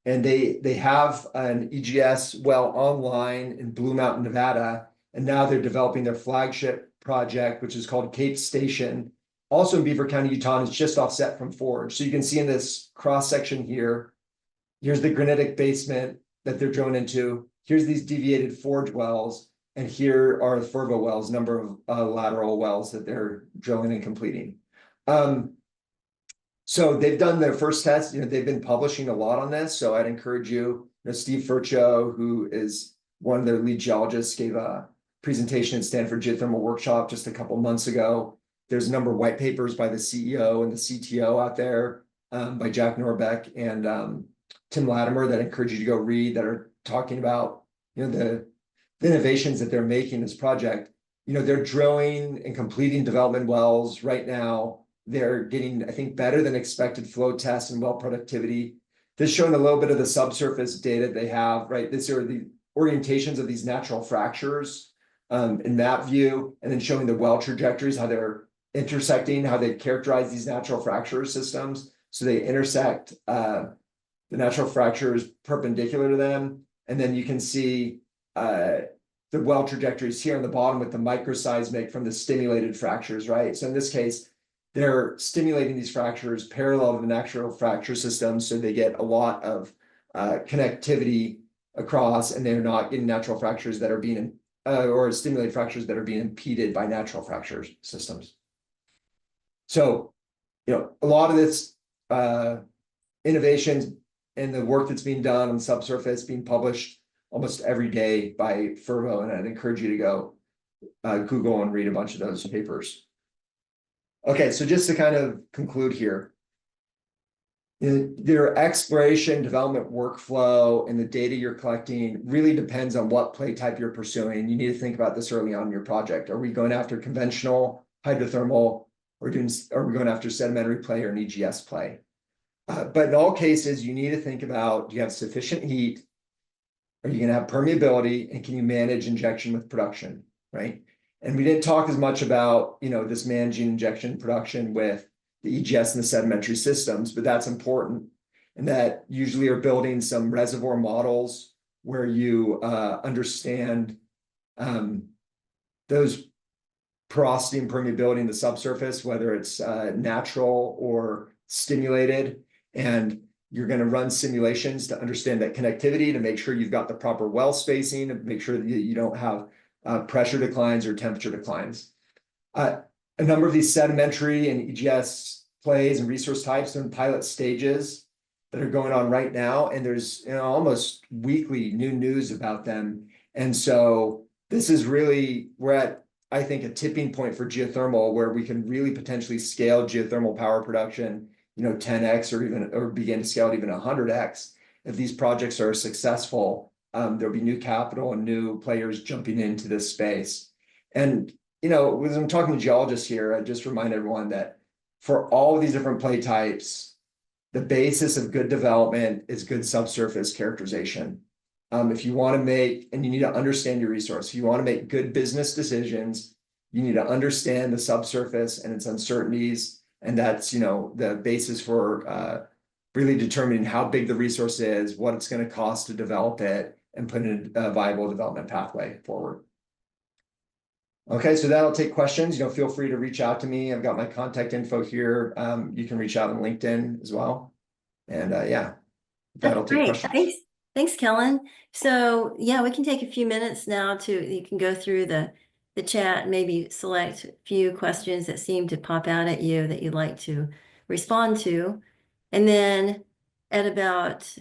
S3: And they have an EGS well online in Blue Mountain, Nevada. And now they're developing their flagship project, which is called Cape Station, also in Beaver County, Utah. And it's just offset from Forge. So you can see in this cross section here, here's the granitic basement that they're drilling into. Here's these deviated Forge wells. And here are the Fervo wells, number of lateral wells that they're drilling and completing. So they've done their first test. They've been publishing a lot on this. So I'd encourage you, Steve Furcho, who is one of their lead geologists, gave a presentation at Stanford Geothermal Workshop just a couple months ago. There's a number of white papers by the CEO and the CTO out there, by Jack Norbeck and Tim Latimer, that I encourage you to go read, that are talking about the innovations that they're making in this project. They're drilling and completing development wells right now. They're getting, I think, better than expected flow tests and well productivity. This is showing a little bit of the subsurface data they have, right? These are the orientations of these natural fractures in map view, and then showing the well trajectories, how they're intersecting, how they characterize these natural fracture systems. So they intersect the natural fractures perpendicular to them. And then you can see the well trajectories here on the bottom with the microseismic from the stimulated fractures, right? So in this case, they're stimulating these fractures parallel to the natural fracture system, so they get a lot of connectivity across, and they're not getting natural fractures that are being or stimulated fractures that are being impeded by natural fracture systems. So, a lot of this innovations and the work that's being done on subsurface being published almost every day by Fervo, and I'd encourage you to go Google and read a bunch of those papers. Okay, so just to kind of conclude here, their exploration development workflow and the data you're collecting really depends on what play type you're pursuing. You need to think about this early on in your project. Are we going after conventional hydrothermal, or are we going after sedimentary play or an EGS play? But in all cases, you need to think about, do you have sufficient heat? Are you going to have permeability? And can you manage injection with production, right? And we didn't talk as much about, this managing injection production with the EGS and the sedimentary systems, but that's important. And that usually are building some reservoir models where you understand those porosity and permeability in the subsurface, whether it's natural or stimulated. And you're going to run simulations to understand that connectivity, to make sure you've got the proper well spacing, to make sure that you don't have pressure declines or temperature declines. A number of these sedimentary and EGS plays and resource types are in pilot stages that are going on right now, and there's almost weekly new news about them. And so this is really, we're at, I think, a tipping point for geothermal, where we can really potentially scale geothermal power production 10x or begin to scale it even 100x. If these projects are successful, there'll be new capital and new players jumping into this space. And as I'm talking to geologists here, I just remind everyone that for all of these different play types, the basis of good development is good subsurface characterization. If you want to make, and you need to understand your resource, if you want to make good business decisions, you need to understand the subsurface and its uncertainties. And that's, the basis for really determining how big the resource is, what it's going to cost to develop it, and put in a viable development pathway forward. Okay, so that'll take questions. Feel free to reach out to me. I've got my contact info here. You can reach out on LinkedIn as well. And yeah, that'll take questions.
S1: Thanks, Kellen. So yeah, we can take a few minutes now you can go through the chat and maybe select a few questions that seem to pop out at you that you'd like to respond to. And then at about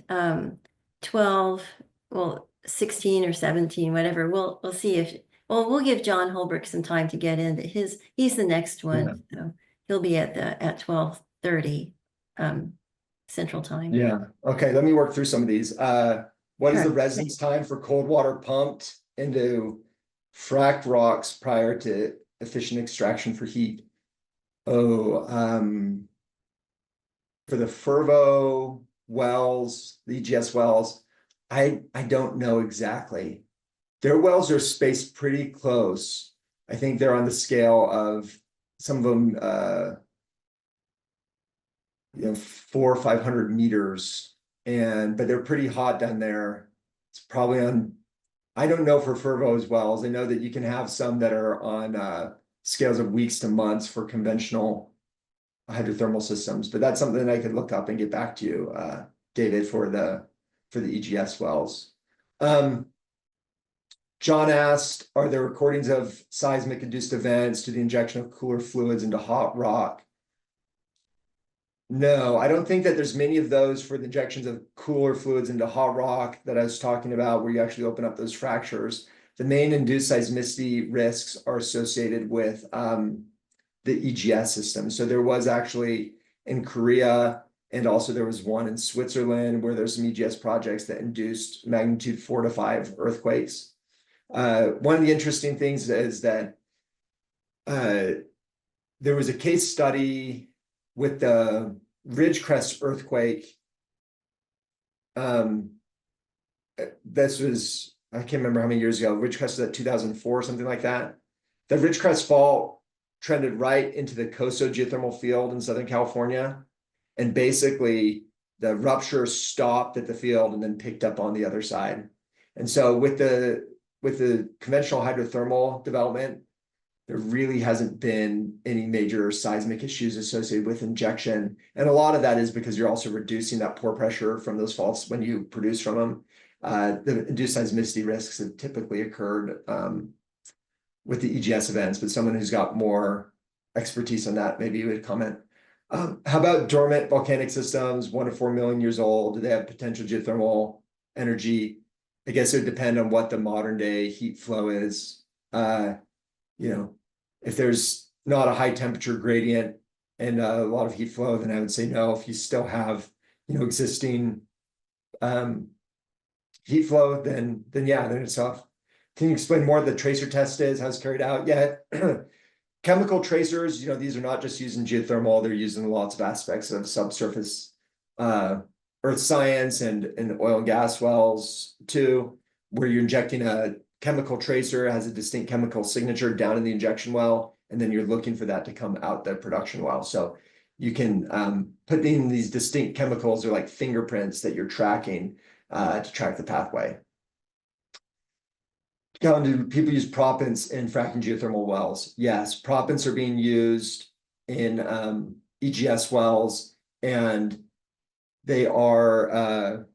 S1: 12, well, 16 or 17, whatever. We'll see if, well, we'll give John Holbrook some time to get in. He's the next one. So he'll be at 12:30 Central Time.
S3: Yeah. Okay, let me work through some of these. What is
S1: Sure.
S3: the residence time for cold water pumped into fracked rocks prior to efficient extraction for heat? Oh, for the Fervo wells, the EGS wells, I don't know exactly. Their wells are spaced pretty close. I think they're on the scale of some of them, 400 or 500 meters, but they're pretty hot down there. It's probably on. I don't know for Fervo's wells. I know that you can have some that are on scales of weeks to months for conventional hydrothermal systems, but that's something that I could look up and get back to you, David, for the EGS wells. John asked, are there recordings of seismic induced events to the injection of cooler fluids into hot rock? No, I don't think that there's many of those for the injections of cooler fluids into hot rock that I was talking about, where you actually open up those fractures. The main induced seismicity risks are associated with the EGS system. So there was actually in Korea, and also there was one in Switzerland where there's some EGS projects that induced magnitude 4 to 5 earthquakes. One of the interesting things is that there was a case study with the Ridgecrest earthquake. This was, I can't remember how many years ago. Ridgecrest was at 2004, something like that. The Ridgecrest fault trended right into the COSO geothermal field in Southern California. And basically the rupture stopped at the field and then picked up on the other side. And so with the conventional hydrothermal development, there really hasn't been any major seismic issues associated with injection. And a lot of that is because you're also reducing that pore pressure from those faults when you produce from them. The induced seismicity risks have typically occurred with the EGS events, but someone who's got more expertise on that, maybe you would comment. How about dormant volcanic systems, 1 to 4 million years old? Do they have potential geothermal energy? I guess it would depend on what the modern day heat flow is. If there's not a high temperature gradient and a lot of heat flow, then I would say no. If you still have, existing heat flow, then it's off. Can you explain more what the tracer test is, how it's carried out? Yeah, chemical tracers, these are not just used in geothermal, they're used in lots of aspects of subsurface earth science and oil and gas wells too, where you're injecting a chemical tracer, has a distinct chemical signature down in the injection well, and then you're looking for that to come out the production well. So you can put in these distinct chemicals, or like fingerprints that you're tracking to track the pathway. Do people use proppants in fracking geothermal wells? Yes, proppants are being used in EGS wells, and they are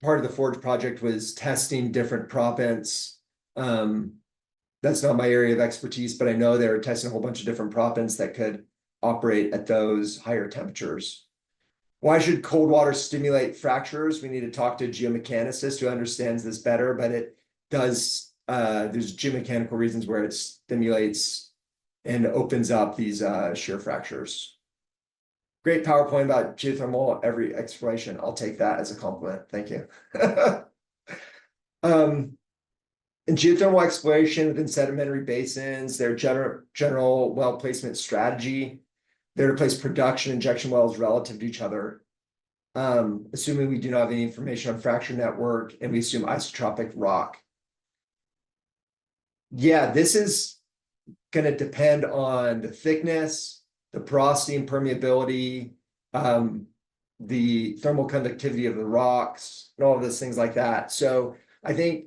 S3: part of the Forge project was testing different proppants. That's not my area of expertise, but I know they were testing a whole bunch of different proppants that could operate at those higher temperatures. Why should cold water stimulate fractures? We need to talk to a geomechanicist who understands this better, but it does, there's geomechanical reasons where it stimulates and opens up these shear fractures. Great PowerPoint about geothermal every exploration. I'll take that as a compliment. Thank you. In geothermal exploration within sedimentary basins, their general well placement strategy, they're to place production injection wells relative to each other. Assuming we do not have any information on fracture network, and we assume isotropic rock. Yeah, this is going to depend on the thickness, the porosity and permeability, the thermal conductivity of the rocks, and all of those things like that. So I think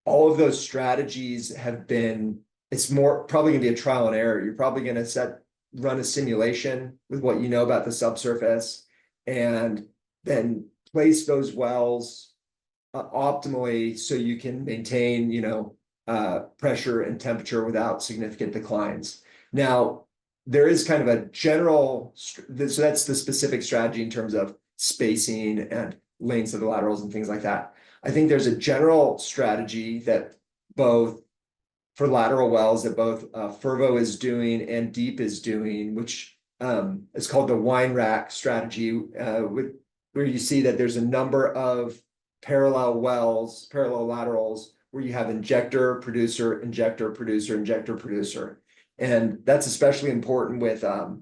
S3: all of those strategies have been, it's more probably going to be a trial and error. You're probably going to run a simulation with what you know about the subsurface, and then place those wells optimally so you can maintain, pressure and temperature without significant declines. Now, there is kind of a general, so that's the specific strategy in terms of spacing and lengths of the laterals and things like that. I think there's a general strategy that both for lateral wells that both Fervo is doing and Deep is doing, which is called the wine rack strategy, where you see that there's a number of parallel wells, parallel laterals, where you have injector, producer, injector, producer, injector, producer. And that's especially important with the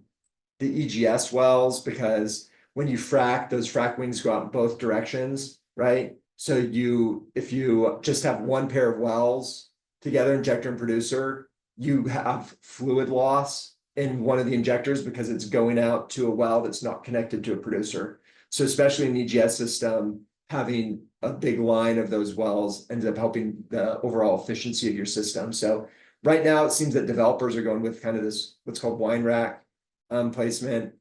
S3: EGS wells, because when you frack, those frack wings go out in both directions, right? So if you just have one pair of wells together, injector and producer, you have fluid loss in one of the injectors because it's going out to a well that's not connected to a producer. So especially in the EGS system, having a big line of those wells ends up helping the overall efficiency of your system. So right now it seems that developers are going with kind of this, what's called wine rack placement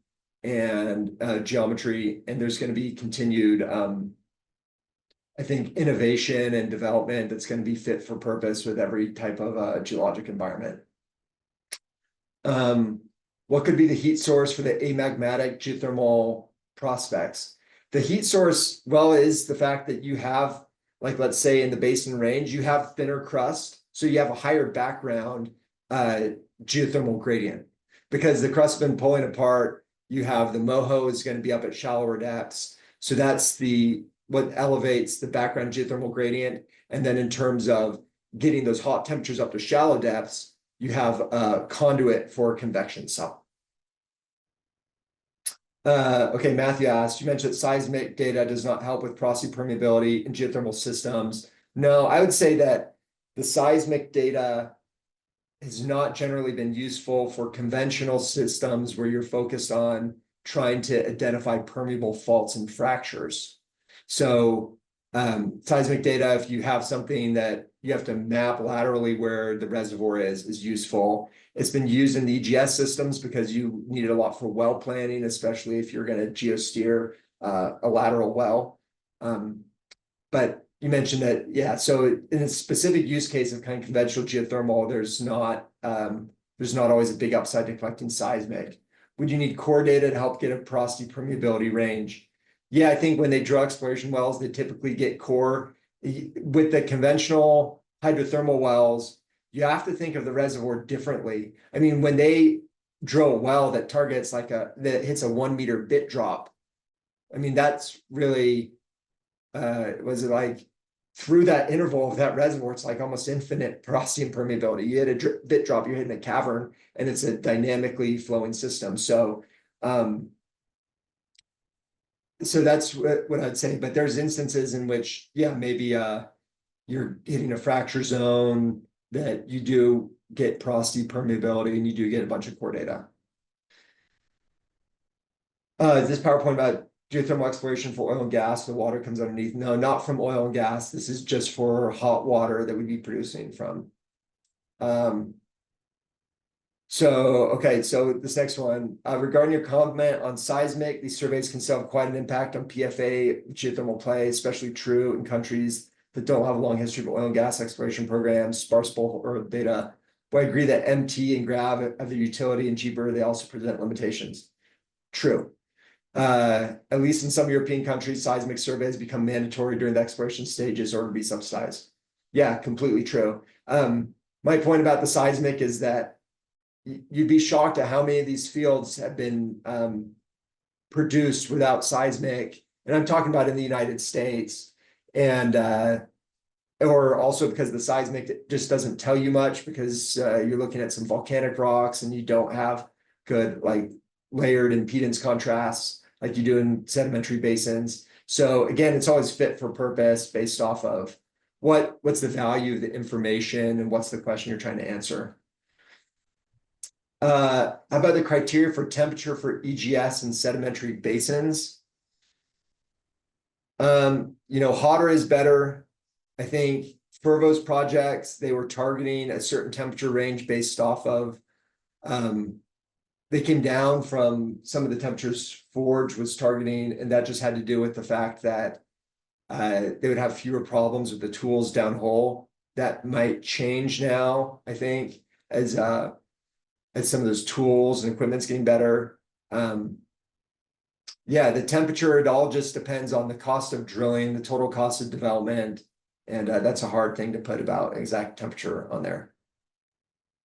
S3: and geometry, and there's going to be continued I think innovation and development that's going to be fit for purpose with every type of geologic environment. What could be the heat source for the amagmatic geothermal prospects? The heat source, well, is the fact that you have, like, let's say in the basin range, you have thinner crust, so you have a higher background geothermal gradient. Because the crust has been pulling apart, you have the moho is going to be up at shallower depths. So that's what elevates the background geothermal gradient. And then in terms of getting those hot temperatures up to shallow depths, you have a conduit for convection cell. Okay, Matthew asked, you mentioned that seismic data does not help with porosity permeability in geothermal systems. No, I would say that the seismic data has not generally been useful for conventional systems where you're focused on trying to identify permeable faults and fractures. So seismic data, if you have something that you have to map laterally where the reservoir is useful. It's been used in the EGS systems because you need it a lot for well planning, especially if you're going to geosteer a lateral well. But you mentioned that, yeah, so in a specific use case of kind of conventional geothermal, there's not always a big upside to collecting seismic. Would you need core data to help get a porosity permeability range? Yeah, I think when they drill exploration wells, they typically get core. With the conventional hydrothermal wells, you have to think of the reservoir differently. I mean, when they drill a well that targets that hits a 1 meter bit drop, I mean, that's really, was it like through that interval of that reservoir, it's like almost infinite porosity and permeability. You hit a bit drop, you're hitting a cavern, and it's a dynamically flowing system. So, so that's what I'd say. But there's instances in which, yeah, maybe you're hitting a fracture zone that you do get porosity permeability and you do get a bunch of core data. This PowerPoint about geothermal exploration for oil and gas, the water comes underneath. No, not from oil and gas. This is just for hot water that we'd be producing from. Okay, so this next one, regarding your comment on seismic, these surveys can still have quite an impact on PFA geothermal play, especially true in countries that don't have a long history of oil and gas exploration programs, sparse bulk oil data. But I agree that MT and GRAV have the utility and cheaper, they also present limitations. True. At least in some European countries, seismic surveys become mandatory during the exploration stages or to be subsidized. Yeah, completely true. My point about the seismic is that you'd be shocked at how many of these fields have been produced without seismic. And I'm talking about in the United States. And or also because the seismic just doesn't tell you much because you're looking at some volcanic rocks and you don't have good like layered impedance contrasts like you do in sedimentary basins. So again, it's always fit for purpose based off of what's the value of the information and what's the question you're trying to answer. How about the criteria for temperature for EGS and sedimentary basins? Hotter is better. I think Fervo's projects, they were targeting a certain temperature range based off of, they came down from some of the temperatures Forge was targeting, and that just had to do with the fact that they would have fewer problems with the tools downhole. That might change now, I think, as some of those tools and equipment's getting better. Yeah, the temperature, it all just depends on the cost of drilling, the total cost of development. And that's a hard thing to put about exact temperature on there.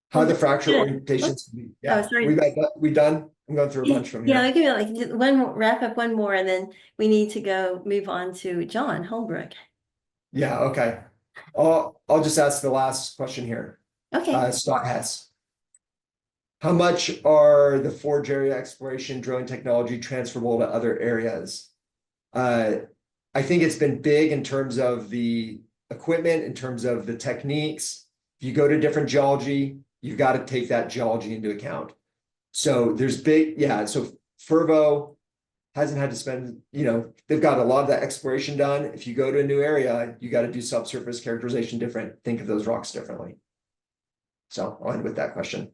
S3: How the fracture
S1: Good.
S3: orientations, yeah,
S1: sorry.
S3: we done? I'm going through a bunch from
S1: Yeah,
S3: here.
S1: I can like just wrap up one more, and then we need to go move on to John Holbrook.
S3: Yeah, okay. I'll just ask the last question here.
S1: Okay.
S3: Scott Hess. How much are the forge area exploration drilling technology transferable to other areas? I think it's been big in terms of the equipment, in terms of the techniques. If you go to different geology, you've got to take that geology into account. So there's big, yeah. So Fervo hasn't had to spend, they've got a lot of that exploration done. If you go to a new area, you got to do subsurface characterization different, think of those rocks differently. So I'll end with that question.